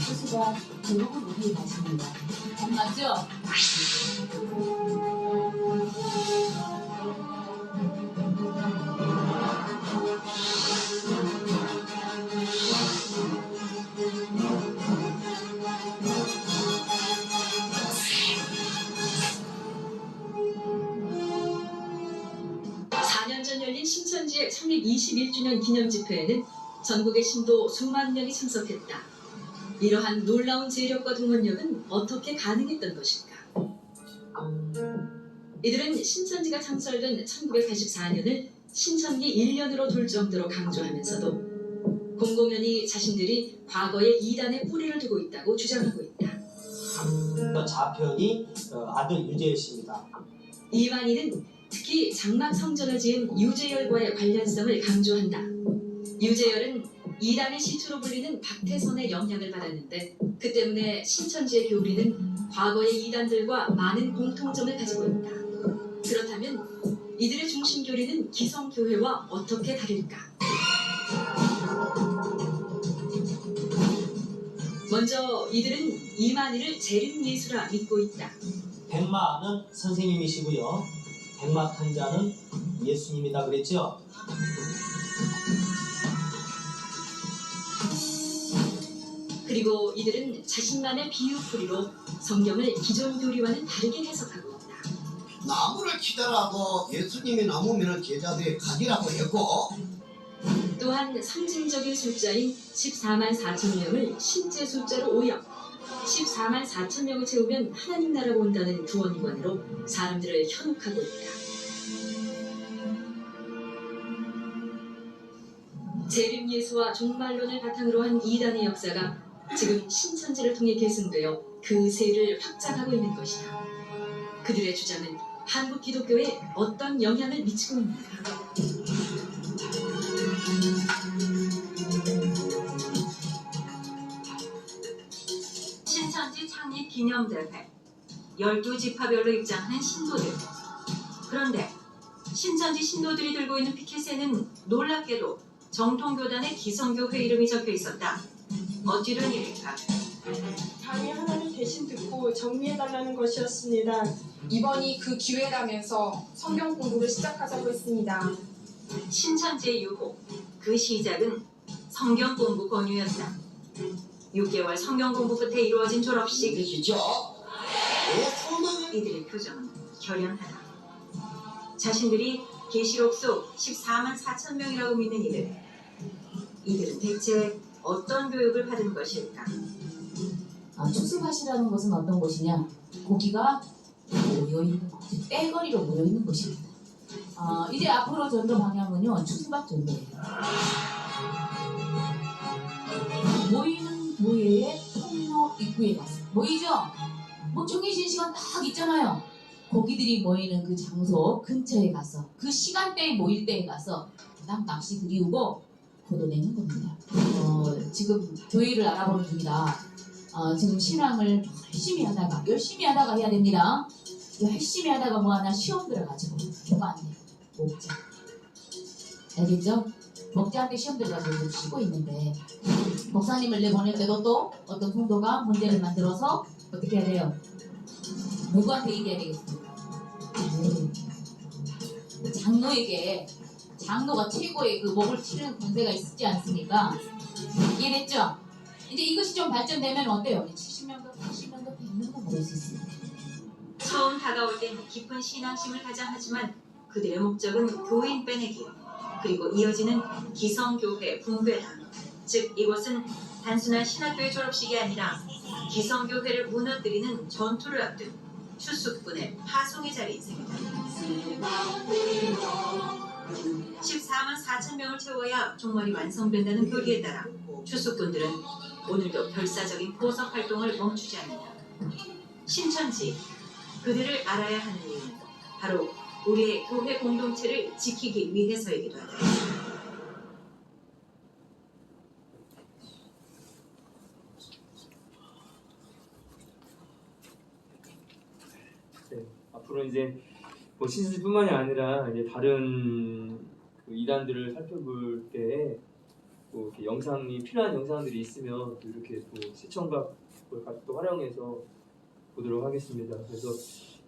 소수가 대부분 우리의 맛입니다. 맞죠? 전 열린 신천지의 창립 21주년 기념 집회에는 전국의 신도 수만 명이 참석했다. 이러한 놀라운 재력과 동원력은 어떻게 가능했던 것일까? 이들은 신천지가 창설된 1984년을 신천기 1년으로 둘 정도로 강조하면서도 공공연히 자신들이 과거에 이단의 뿌리를 두고 있다고 주장하고 있다. 좌편이 아들 유재열 씨입니다. 이완희는 특히 장막 성전을 지은 유재열과의 관련성을 강조한다. 유재열은 이단의 시초로 불리는 박태선의 영향을 받았는데 그 때문에 신천지의 교리는 과거의 이단들과 많은 공통점을 가지고 있다. 그렇다면 이들의 중심 교리는 기성교회와 어떻게 다를까? 먼저 이들은 이만희를 재림예수라 믿고 있다. 백마는 선생님이시고요. 백마 탄자는 예수님이다 그랬죠? 그리고 이들은 자신만의 비유풀이로 성경을 기존 교리와는 다르게 해석하고 있다. 나무를 키더라도 예수님이 나무면 제자들의 가지라고 했고 또한 상징적인 숫자인 14만 4천 명을 실제 숫자로 오역, 14만 4천 명을 채우면 하나님 나라가 온다는 구원관으로 사람들을 현혹하고 있다. 재림 예수와 종말론을 바탕으로 한 이단의 역사가 지금 신천지를 통해 계승되어 그 세를 확장하고 있는 것이다. 그들의 주장은 한국 기독교에 어떤 영향을 미치고 있는가? 신천지 창립 기념대회 12지파별로 입장하는 신도들. 그런데 신천지 신도들이 들고 있는 피켓에는 놀랍게도 정통교단의 기성교회 이름이 적혀 있었다. 어찌된 일일까? 감히 하나님 대신 듣고 정리해달라는 것이었습니다. 이번이 그 기회라면서 성경 공부를 시작하자고 했습니다. 신천지의 유혹, 그 시작은 성경 공부 권유였다. 6개월 성경 공부 끝에 이루어진 졸업식. 이들의 표정은 결연하다. 자신들이 계시록 속 14만 4천 명이라고 믿는 이들은 대체 어떤 교육을 받은 것일까? 추수밭이라는 것은 어떤 곳이냐? 고기가 모여있는 곳, 떼거리로 모여있는 곳입니다. 이제 앞으로 전도 방향은요, 추수밭 전도예요. 모이는 교회의 통로 입구에 가서 모이죠? 뭐 정해진 시간 딱 있잖아요. 고기들이 모이는 그 장소 근처에 가서 그 시간대에 모일 때에 가서 딱 낚시 들이우고 걷어내는 겁니다. 지금 교회를 알아보는 중이다. 지금 신앙을 열심히 하다가 해야 됩니다. 열심히 하다가 뭐 하나 시험 들어가지고 뭐가 안 돼. 목자. 알겠죠? 목자한테 시험 들어가지고 좀 쉬고 있는데 목사님을 내보낼 때도 또 어떤 성도가 문제를 만들어서 어떻게 해야 돼요? 누구한테 얘기해야 되겠습니까? 장로에게 장로가 최고의 그 목을 치는 권세가 있지 않습니까? 이해됐죠? 이제 이것이 좀 발전되면 어때요? 70년도, 80년도, 100년도 먹을 수 있습니다. 처음 다가올 땐 깊은 신앙심을 가장하지만 그들의 목적은 교인 빼내기, 그리고 이어지는 기성교회 붕괴다. 즉 이곳은 단순한 신학교의 졸업식이 아니라 기성교회를 무너뜨리는 전투를 앞둔 추수꾼의 파송의 자리인 셈이다. 14만 4천 명을 채워야 종말이 완성된다는 교리에 따라 추수꾼들은 오늘도 결사적인 포섭 활동을 멈추지 않는다. 신천지, 그들을 알아야 하는 이유는 바로 우리의 교회 공동체를 지키기 위해서이기도 하다. 네, 앞으로 이제 뭐 신천지뿐만이 아니라 이제 다른 그 이단들을 살펴볼 때 또 이렇게 영상이 필요한 영상들이 있으면 또 이렇게 또 시청각을 또 활용해서 보도록 하겠습니다. 그래서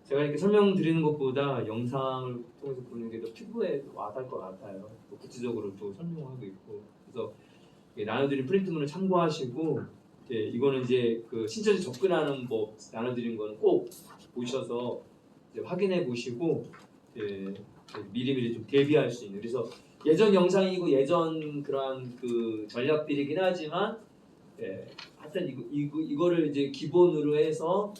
제가 이렇게 설명드리는 것보다 영상을 통해서 보는 게 더 피부에 와닿을 것 같아요. 또 구체적으로 또 설명하고 있고, 그래서 나눠드린 프린트문을 참고하시고, 이거는 이제 그 신천지 접근하는 법 나눠드린 거는 꼭 보셔서 이제 확인해 보시고 미리미리 좀 대비할 수 있는. 그래서 예전 영상이고 예전 그러한 그 전략들이긴 하지만, 하여튼 이거를 이제 기본으로 해서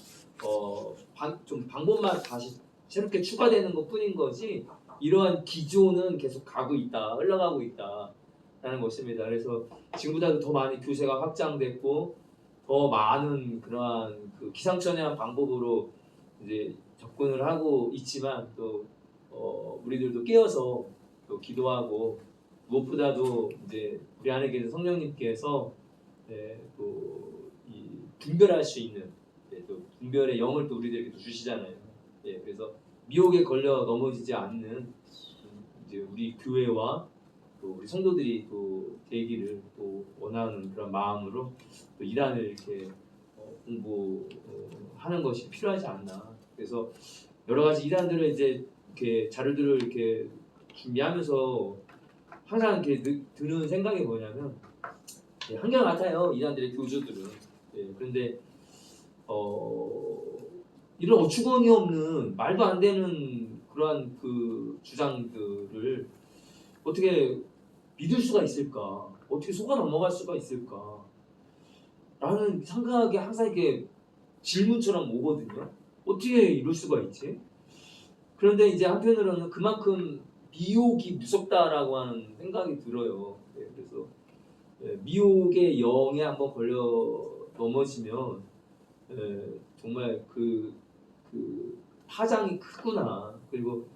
좀 방법만 다시 새롭게 추가되는 것뿐인 거지, 이러한 기조는 계속 가고 있다, 흘러가고 있다라는 것입니다. 그래서 지금보다도 더 많이 교세가 확장됐고 더 많은 그러한 그 기상천외한 방법으로 이제 접근을 하고 있지만, 또 우리들도 깨어서 또 기도하고, 무엇보다도 이제 우리 안에 계신 성령님께서 또 이 분별할 수 있는 또 분별의 영을 또 우리들에게 또 주시잖아요. 그래서 미혹에 걸려 넘어지지 않는 이제 우리 교회와 또 우리 성도들이 또 되기를 또 원하는 그런 마음으로 또 이단을 이렇게 공부하는 것이 필요하지 않나. 그래서 여러 가지 이단들을 이제 이렇게 자료들을 이렇게 준비하면서 항상 이렇게 드는 생각이 뭐냐면 한결 같아요. 이단들의 교주들은. 그런데 이런 어처구니 없는 말도 안 되는 그러한 그 주장들을 어떻게 믿을 수가 있을까? 어떻게 속아 넘어갈 수가 있을까? 라는 생각이 항상 이렇게 질문처럼 오거든요. 어떻게 이럴 수가 있지? 그런데 이제 한편으로는 그만큼 미혹이 무섭다라고 하는 생각이 들어요. 그래서 미혹의 영에 한번 걸려 넘어지면 정말 그 파장이 크구나. 그리고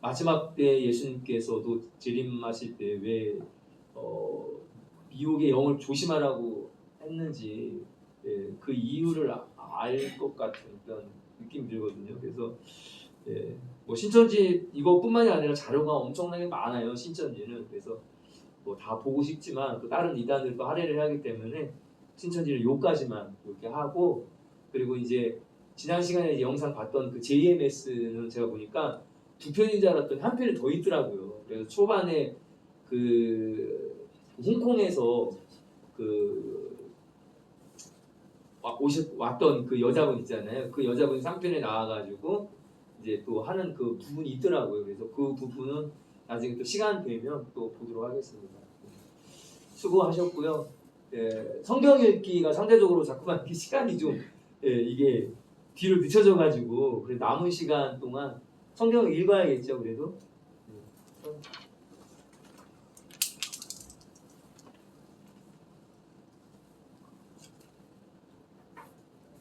마지막 때 예수님께서도 재림하실 때 왜 미혹의 영을 조심하라고 했는지 그 이유를 알 것 같은 그런 느낌이 들거든요. 그래서 뭐 신천지 이것뿐만이 아니라 자료가 엄청나게 많아요. 신천지는. 그래서 뭐 다 보고 싶지만 또 다른 이단들도 할애를 하기 때문에 신천지는 요까지만 이렇게 하고, 그리고 이제 지난 시간에 이제 영상 봤던 그 JMS는 제가 보니까 2편인 줄 알았더니 한 편이 더 있더라고요. 그래서 초반에 그 홍콩에서 왔던 그 여자분 있잖아요. 그 여자분이 3편에 나와가지고 이제 또 하는 그 부분이 있더라고요. 그래서 그 부분은 나중에 또 시간 되면 또 보도록 하겠습니다. 수고하셨고요. 성경 읽기가 상대적으로 자꾸만 이렇게 시간이 좀 이게 뒤로 늦춰져가지고 그래 남은 시간 동안 성경을 읽어야겠죠. 그래도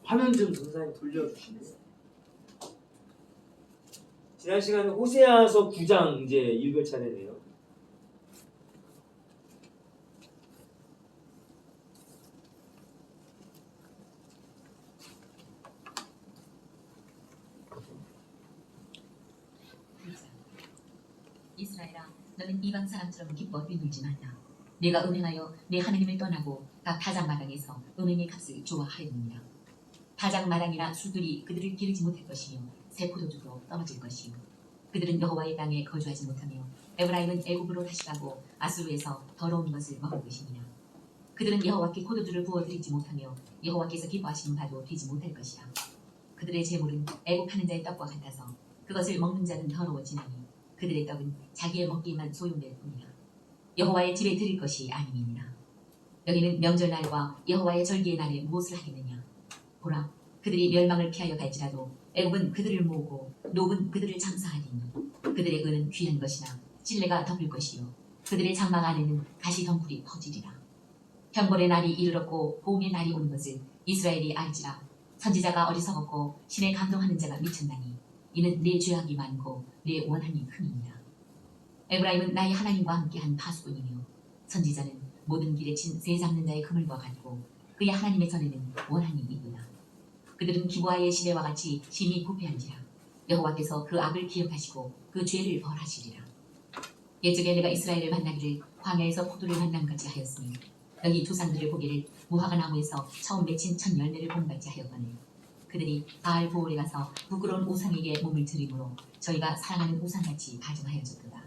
화면 좀 선생님 돌려주시네요. 지난 시간에 호세아서 9장 이제 읽을 차례네요. 이스라엘아, 너는 이방 사람처럼 기뻐 뛰놀지 말라. 내가 음행하여 내 하나님을 떠나고 각 타작마당에서 음행의 값을 좋아하였느니라. 타작마당이나 술들이 그들을 기르지 못할 것이며 새 포도주도 떨어질 것이요. 그들은 여호와의 땅에 거주하지 못하며 에브라임은 애굽으로 다시 가고 아수르에서 더러운 것을 먹을 것이니라. 그들은 여호와께 포도주를 부어드리지 못하며 여호와께서 기뻐하시는 바도 되지 못할 것이라. 그들의 재물은 애굽하는 자의 떡과 같아서 그것을 먹는 자는 더러워지나니 그들의 떡은 자기의 먹기만 소용될 뿐이라. 여호와의 집에 드릴 것이 아니니라. 너희는 명절날과 여호와의 절기의 날에 무엇을 하겠느냐? 보라, 그들이 멸망을 피하여 갈지라도 애굽은 그들을 모으고 노은 그들을 장사하리니 그들의 은은 귀한 것이나 찔레가 덮을 것이요 그들의 장막 안에는 가시 덩굴이 퍼지리라. 형벌의 날이 이르렀고 보응의 날이 오는 것을 이스라엘이 알지라. 선지자가 어리석었고 신에 감동하는 자가 미쳤나니 이는 내 죄악이 많고 내 원한이 큼이니라. 에브라임은 나의 하나님과 함께한 파수꾼이며 선지자는 모든 길에 친 새 잡는 자의 그물과 같고 그의 하나님의 전에는 원한이 있구나. 그들은 기브아의 시대와 같이 심히 부패한지라. 여호와께서 그 악을 기억하시고 그 죄를 벌하시리라. 옛적에 내가 이스라엘을 만나기를 광야에서 포도를 만남같이 하였으니 너희 조상들을 보기를 무화과 나무에서 처음 맺힌 첫 열매를 본받지 하였거늘 그들이 바알 보올에 가서 부끄러운 우상에게 몸을 들이므로 저희가 사랑하는 우상같이 가증하여졌도다.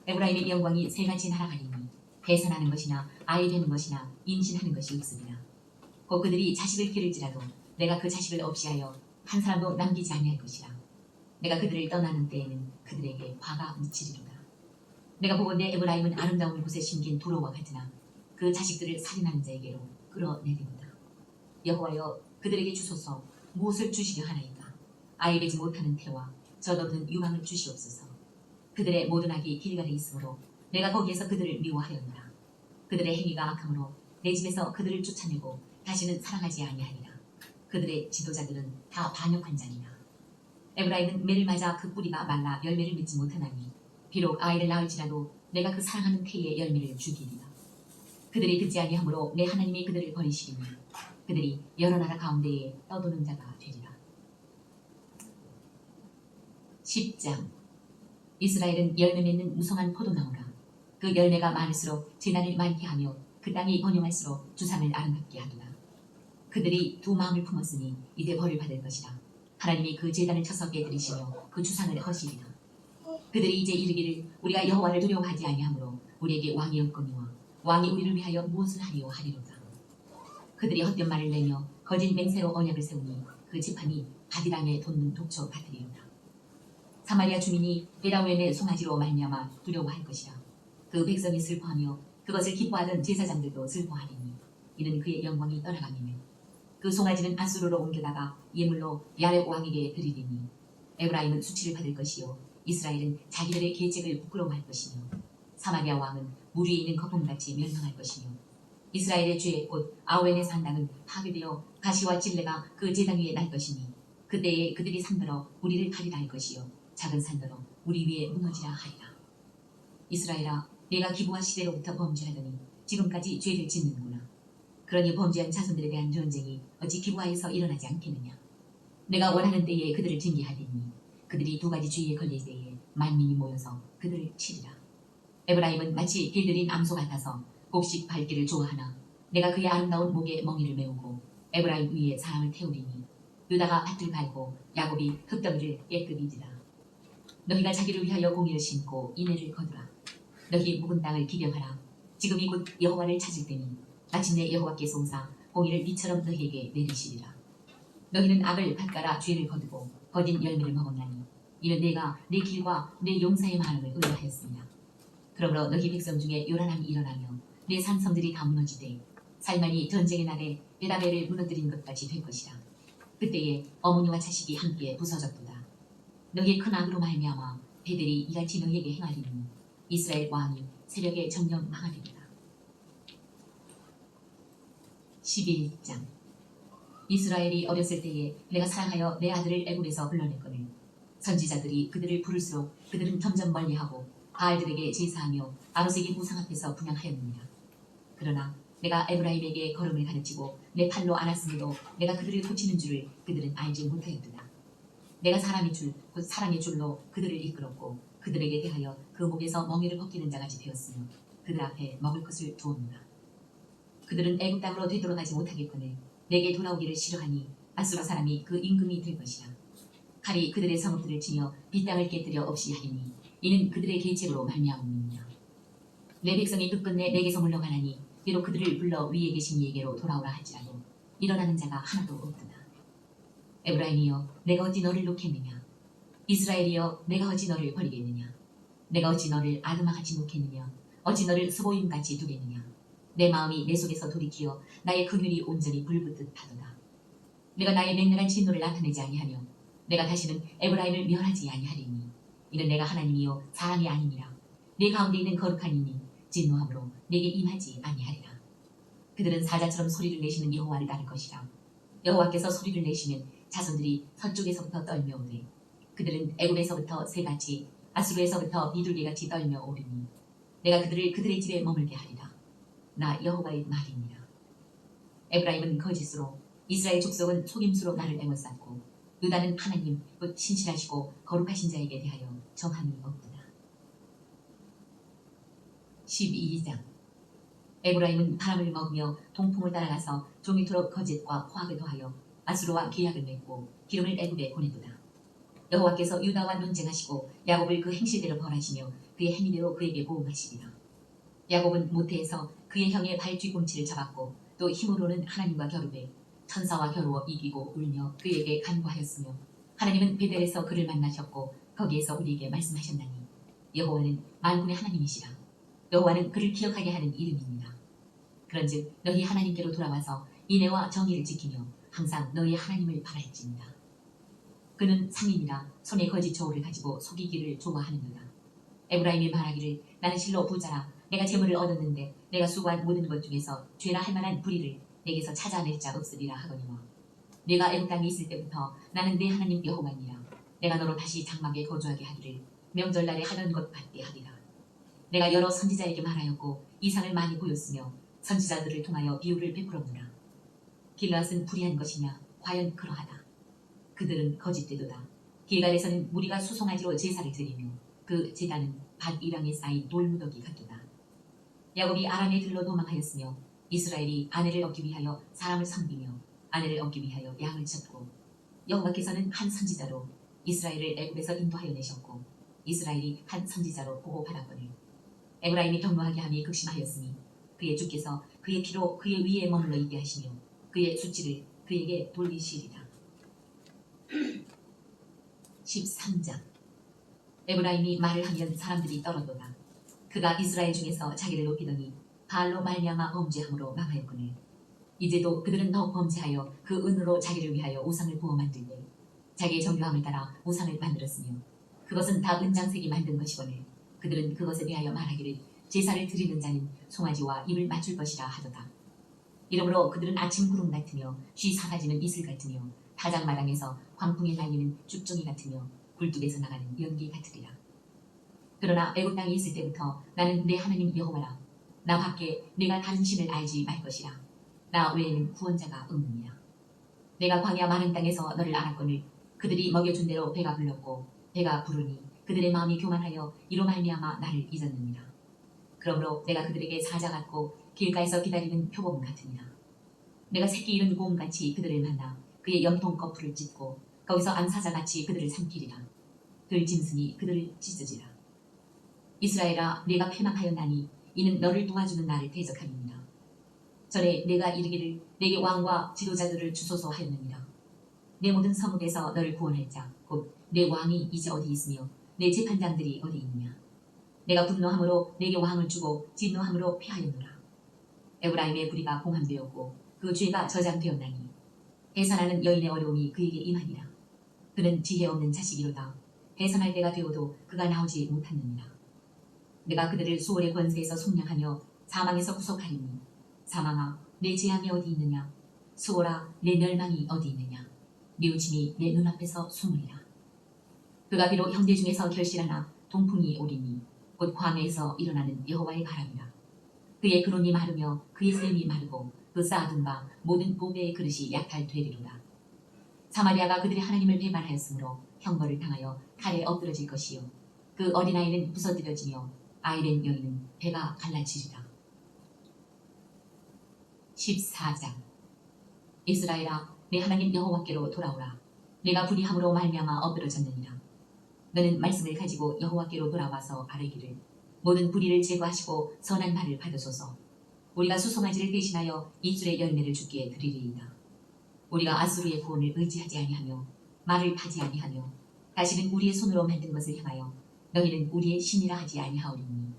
에브라임의 영광이 새같이 날아가리니 배산하는 것이나 아이 되는 것이나 임신하는 것이 없으리라. 곧 그들이 자식을 기를지라도 내가 그 자식을 없이하여 한 사람도 남기지 아니할 것이라. 내가 그들을 떠나는 때에는 그들에게 화가 미치리로다. 내가 보건대 에브라임은 아름다운 곳에 심긴 도로와 같으나 그 자식들을 살인하는 자에게로 끌어내리로다. 여호와여, 그들에게 주소서. 무엇을 주시려 하나이까? 아이 되지 못하는 태와 젖없는 유망을 주시옵소서. 그들의 모든 악이 길갈에 있으므로 내가 거기에서 그들을 미워하였노라. 그들의 행위가 악함으로 내 집에서 그들을 쫓아내고 다시는 사랑하지 아니하리라. 그들의 지도자들은 다 반역한 자니라. 에브라임은 매를 맞아 그 뿌리가 말라 열매를 맺지 못하나니 비록 아이를 낳을지라도 내가 그 사랑하는 태의 열매를 죽이리라. 그들이 듣지 아니하므로 내 하나님이 그들을 버리시리니 그들이 여러 나라 가운데에 떠도는 자가 되리라. 10장. 이스라엘은 열매 맺는 무성한 포도나무라. 그 열매가 많을수록 재난을 많게 하며 그 땅이 번영할수록 주상을 아름답게 하도다. 그들이 두 마음을 품었으니 이제 벌을 받을 것이라. 하나님이 그 제단을 쳐서 깨뜨리시며 그 주상을 허시리라. 그들이 이제 이르기를 우리가 여호와를 두려워하지 아니하므로 우리에게 왕이 없거니와 왕이 우리를 위하여 무엇을 하리요 하리로다. 그들이 헛된 말을 내며 거짓 맹세로 언약을 세우니 그 지판이 바디랑에 돋는 독초 같으리로다. 사마리아 주민이 베다웬의 송아지로 말미암아 두려워할 것이라. 그 백성이 슬퍼하며 그것을 기뻐하던 제사장들도 슬퍼하리니 이는 그의 영광이 떠나감이며 그 송아지는 아수르로 옮겨다가 예물로 야렙 왕에게 드리리니 에브라임은 수치를 받을 것이요 이스라엘은 자기들의 계책을 부끄러워할 것이며 사마리아 왕은 물 위에 있는 거품같이 멸망할 것이며 이스라엘의 죄의 꽃 아웬의 산당은 파괴되어 가시와 질레가 그 제단 위에 날 것이니 그때에 그들이 산더러 우리를 가리라 할 것이요 작은 산더러 우리 위에 무너지라 하리라. 이스라엘아, 내가 기부한 시대로부터 범죄하더니 지금까지 죄를 짓는구나. 그러니 범죄한 자손들에 대한 전쟁이 어찌 기부하에서 일어나지 않겠느냐. 내가 원하는 때에 그들을 징계하리니 그들이 두 가지 주의에 걸릴 때에 만민이 모여서 그들을 치리라. 에브라임은 마치 길들인 암소 같아서 곡식 밟기를 좋아하나 내가 그의 아름다운 목에 멍이를 메우고 에브라임 위에 사람을 태우리니 유다가 밭을 갈고 야곱이 흙더미를 깨끗이지라. 너희가 자기를 위하여 공의를 심고 인애를 거두라. 너희 묵은 땅을 기경하라. 지금이 곧 여호와를 찾을 때니 마침내 여호와께서 오사 공의를 비처럼 너희에게 내리시리라. 너희는 악을 밭가라 죄를 거두고 거짓 열매를 먹었나니 이는 내가 내 길과 내 용사의 마음을 의뢰하였습니다. 그러므로 너희 백성 중에 요란함이 일어나며 내 산성들이 다 무너지되 살만이 전쟁의 날에 베다벨을 무너뜨린 것 같이 될 것이라. 그때에 어머니와 자식이 함께 부서졌도다. 너희의 큰 악으로 말미암아 베델이 이같이 너희에게 행하리니 이스라엘 왕이 새벽에 정령 망하리로다. 11장. 이스라엘이 어렸을 때에 내가 사랑하여 내 아들을 애굽에서 불러냈거늘 선지자들이 그들을 부를수록 그들은 점점 멀리하고 바알들에게 제사하며 아로색의 우상 앞에서 분향하였느니라. 그러나 내가 에브라임에게 걸음을 가르치고 내 팔로 안았음에도 내가 그들을 고치는 줄을 그들은 알지 못하였도다. 내가 사람의 줄, 곧 사랑의 줄로 그들을 이끌었고 그들에게 대하여 그 목에서 멍에를 벗기는 자같이 되었으며 그들 앞에 먹을 것을 두었노라. 그들은 애굽 땅으로 되돌아가지 못하겠거늘 내게 돌아오기를 싫어하니 아수르 사람이 그 임금이 될 것이라. 칼이 그들의 성읍들을 치며 빈 땅을 깨뜨려 없이 하리니 이는 그들의 계책으로 말미암음이니라. 내 백성이 끝끝내 내게서 물러가나니 비록 그들을 불러 위에 계신 이에게로 돌아오라 할지라도 일어나는 자가 하나도 없도다. 에브라임이여, 내가 어찌 너를 놓겠느냐. 이스라엘이여, 내가 어찌 너를 버리겠느냐. 내가 어찌 너를 아드마같이 놓겠느냐. 어찌 너를 스보임같이 두겠느냐. 내 마음이 내 속에서 돌이키어 나의 긍휼이 온전히 불붙듯 하도다. 내가 나의 맹렬한 진노를 나타내지 아니하며 내가 다시는 에브라임을 멸하지 아니하리니 이는 내가 하나님이요 사람이 아니니라. 내 가운데 있는 거룩한 이니 진노함으로 내게 임하지 아니하리라. 그들은 사자처럼 소리를 내시는 여호와를 따를 것이라. 여호와께서 소리를 내시면 자손들이 서쪽에서부터 떨며 오되 그들은 애굽에서부터 새같이 아수르에서부터 비둘기같이 떨며 오르니 내가 그들을 그들의 집에 머물게 하리라. 나 여호와의 말이니라. 에브라임은 거짓으로 이스라엘 족속은 속임수로 나를 애워쌌고 유다는 하나님 곧 신실하시고 거룩하신 자에게 대하여 정함이 없도다. 12장. 에브라임은 바람을 먹으며 동풍을 따라가서 종일토록 거짓과 화학을 더하여 아수르와 계약을 맺고 기름을 애굽에 보내도다. 여호와께서 유다와 논쟁하시고 야곱을 그 행실대로 벌하시며 그의 행위대로 그에게 보응하시리라. 야곱은 모태에서 그의 형의 발 뒤꿈치를 잡았고 또 힘으로는 하나님과 겨루되 천사와 겨루어 이기고 울며 그에게 간구하였으며 하나님은 베델에서 그를 만나셨고 거기에서 우리에게 말씀하셨나니 여호와는 만군의 하나님이시라. 여호와는 그를 기억하게 하는 이름입니다. 그런즉 너희 하나님께로 돌아와서 인애와 정의를 지키며 항상 너희 하나님을 바랄지니라. 그는 상인이라 손에 거짓 저울을 가지고 속이기를 좋아하는도다. 에브라임이 말하기를 나는 실로 부자라 내가 재물을 얻었는데 내가 수고한 모든 것 중에서 죄라 할 만한 불의를 내게서 찾아낼 자 없으리라 하거니와 내가 애굽 땅에 있을 때부터 나는 내 하나님 여호와니라. 내가 너로 다시 장막에 거주하게 하기를 명절날에 하던 것 같게 하리라. 내가 여러 선지자에게 말하였고 이상을 많이 보였으며 선지자들을 통하여 비유를 베풀었노라. 길앗은 불의한 것이냐? 과연 그러하다. 그들은 거짓되도다. 길갈에서는 무리가 수송아지로 제사를 드리며 그 제단은 밭이랑에 쌓인 돌무더기 같도다. 야곱이 아람에 들러 도망하였으며 이스라엘이 아내를 얻기 위하여 사람을 섬기며 아내를 얻기 위하여 양을 쳤고 여호와께서는 한 선지자로 이스라엘을 애굽에서 인도하여 내셨고 이스라엘이 한 선지자로 보호받았거늘 에브라임이 경노하게 함이 극심하였으니 그의 주께서 그의 피로 그의 위에 머물러 있게 하시며 그의 수치를 그에게 돌리시리라. 13장 에브라임이 말을 하면 사람들이 떨어도다. 그가 이스라엘 중에서 자기를 높이더니 바알로 말미암아 범죄함으로 망하였거늘 이제도 그들은 더욱 범죄하여 그 은으로 자기를 위하여 우상을 부어 만들되 자기의 정교함을 따라 우상을 만들었으며 그것은 다 은장색이 만든 것이거늘 그들은 그것에 대하여 말하기를 제사를 드리는 자는 송아지와 입을 맞출 것이라 하도다. 이러므로 그들은 아침 구름 같으며 쉬 사라지는 이슬 같으며 타작마당에서 광풍에 날리는 쭉종이 같으며 굴뚝에서 나가는 연기 같으리라. 그러나 애굽 땅에 있을 때부터 나는 내 하나님 여호와라. 나 밖에 내가 다른 신을 알지 말 것이라. 나 외에는 구원자가 없느니라. 내가 광야 많은 땅에서 너를 알았거늘 그들이 먹여준 대로 배가 불렀고 배가 부르니 그들의 마음이 교만하여 이로 말미암아 나를 잊었느니라. 그러므로 내가 그들에게 사자 같고 길가에서 기다리는 표범 같으니라. 내가 새끼 잃은 곰같이 그들을 만나 그의 염통 거풀을 찢고 거기서 암사자같이 그들을 삼키리라. 들 짐승이 그들을 찢으리라. 이스라엘아 내가 패망하였나니 이는 너를 도와주는 나를 대적함이니라. 전에 내가 이르기를 내게 왕과 지도자들을 주소서 하였느니라. 내 모든 서문에서 너를 구원할 자 곧 내 왕이 이제 어디 있으며 내 재판장들이 어디 있느냐. 내가 분노함으로 내게 왕을 주고 진노함으로 피하였노라. 에브라임의 부리가 봉함되었고 그 죄가 저장되었나니 해산하는 여인의 어려움이 그에게 임하니라. 그는 지혜 없는 자식이로다. 해산할 때가 되어도 그가 나오지 못하느니라. 내가 그들을 수월의 권세에서 속량하며 사망에서 구속하리니 사망아 내 재앙이 어디 있느냐. 수월아 내 멸망이 어디 있느냐. 뉘우침이 내 눈앞에서 숨으리라. 그가 비록 형제 중에서 결실하나 동풍이 오리니 곧 광야에서 일어나는 여호와의 바람이라. 그의 근원이 마르며 그의 샘이 마르고 그 쌓아둔 바 모든 보배의 그릇이 약탈되리로다. 사마리아가 그들의 하나님을 배반하였으므로 형벌을 당하여 칼에 엎드러질 것이요 그 어린아이는 부서뜨려지며 아이된 여인은 배가 갈라지리라. 14장 이스라엘아 내 하나님 여호와께로 돌아오라. 내가 불의함으로 말미암아 엎드러졌느니라. 너는 말씀을 가지고 여호와께로 돌아와서 아뢰기를 모든 불의를 제거하시고 선한 말을 받으소서. 우리가 수송아지를 대신하여 입술의 열매를 주께 드리리이다. 우리가 아수르의 구원을 의지하지 아니하며 말을 파지 아니하며 다시는 우리의 손으로 만든 것을 향하여 너희는 우리의 신이라 하지 아니하오리니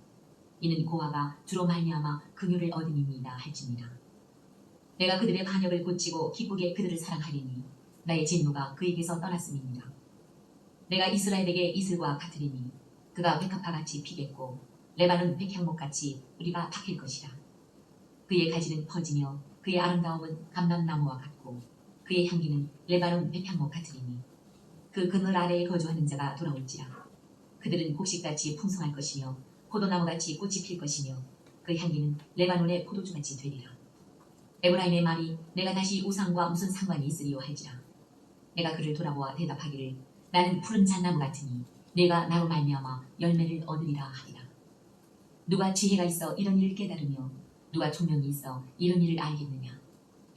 이는 고아가 주로 말미암아 긍휼을 얻음이니이다 할지니라. 내가 그들의 반역을 고치고 기쁘게 그들을 사랑하리니 나의 진노가 그에게서 떠났음이니라. 내가 이스라엘에게 이슬과 같으리니 그가 백합화같이 피겠고 레바논 백향목같이 뿌리가 박힐 것이라. 그의 가지는 퍼지며 그의 아름다움은 감람나무와 같고 그의 향기는 레바논 백향목 같으리니 그 그늘 아래에 거주하는 자가 돌아올지라. 그들은 곡식같이 풍성할 것이며 포도나무같이 꽃이 필 것이며 그 향기는 레바논의 포도주같이 되리라. 에브라임의 말이 내가 다시 우상과 무슨 상관이 있으리요 할지라. 내가 그를 돌아보아 대답하기를 나는 푸른 잣나무 같으니 내가 나로 말미암아 열매를 얻으리라 하리라. 누가 지혜가 있어 이런 일을 깨달으며 누가 총명이 있어 이런 일을 알겠느냐.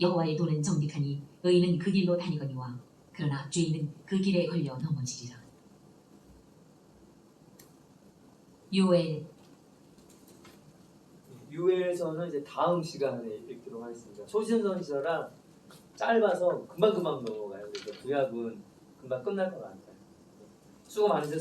여호와의 도는 정직하니 의인은 그 길로 다니거니와 그러나 죄인은 그 길에 걸려 넘어지리라. 유엘서는 이제 다음 시간에 읽도록 하겠습니다. 소신선지서랑 짧아서 금방금방 넘어가요. 그래서 구약은 금방 끝날 것 같아요. 수고 많으셨습니다.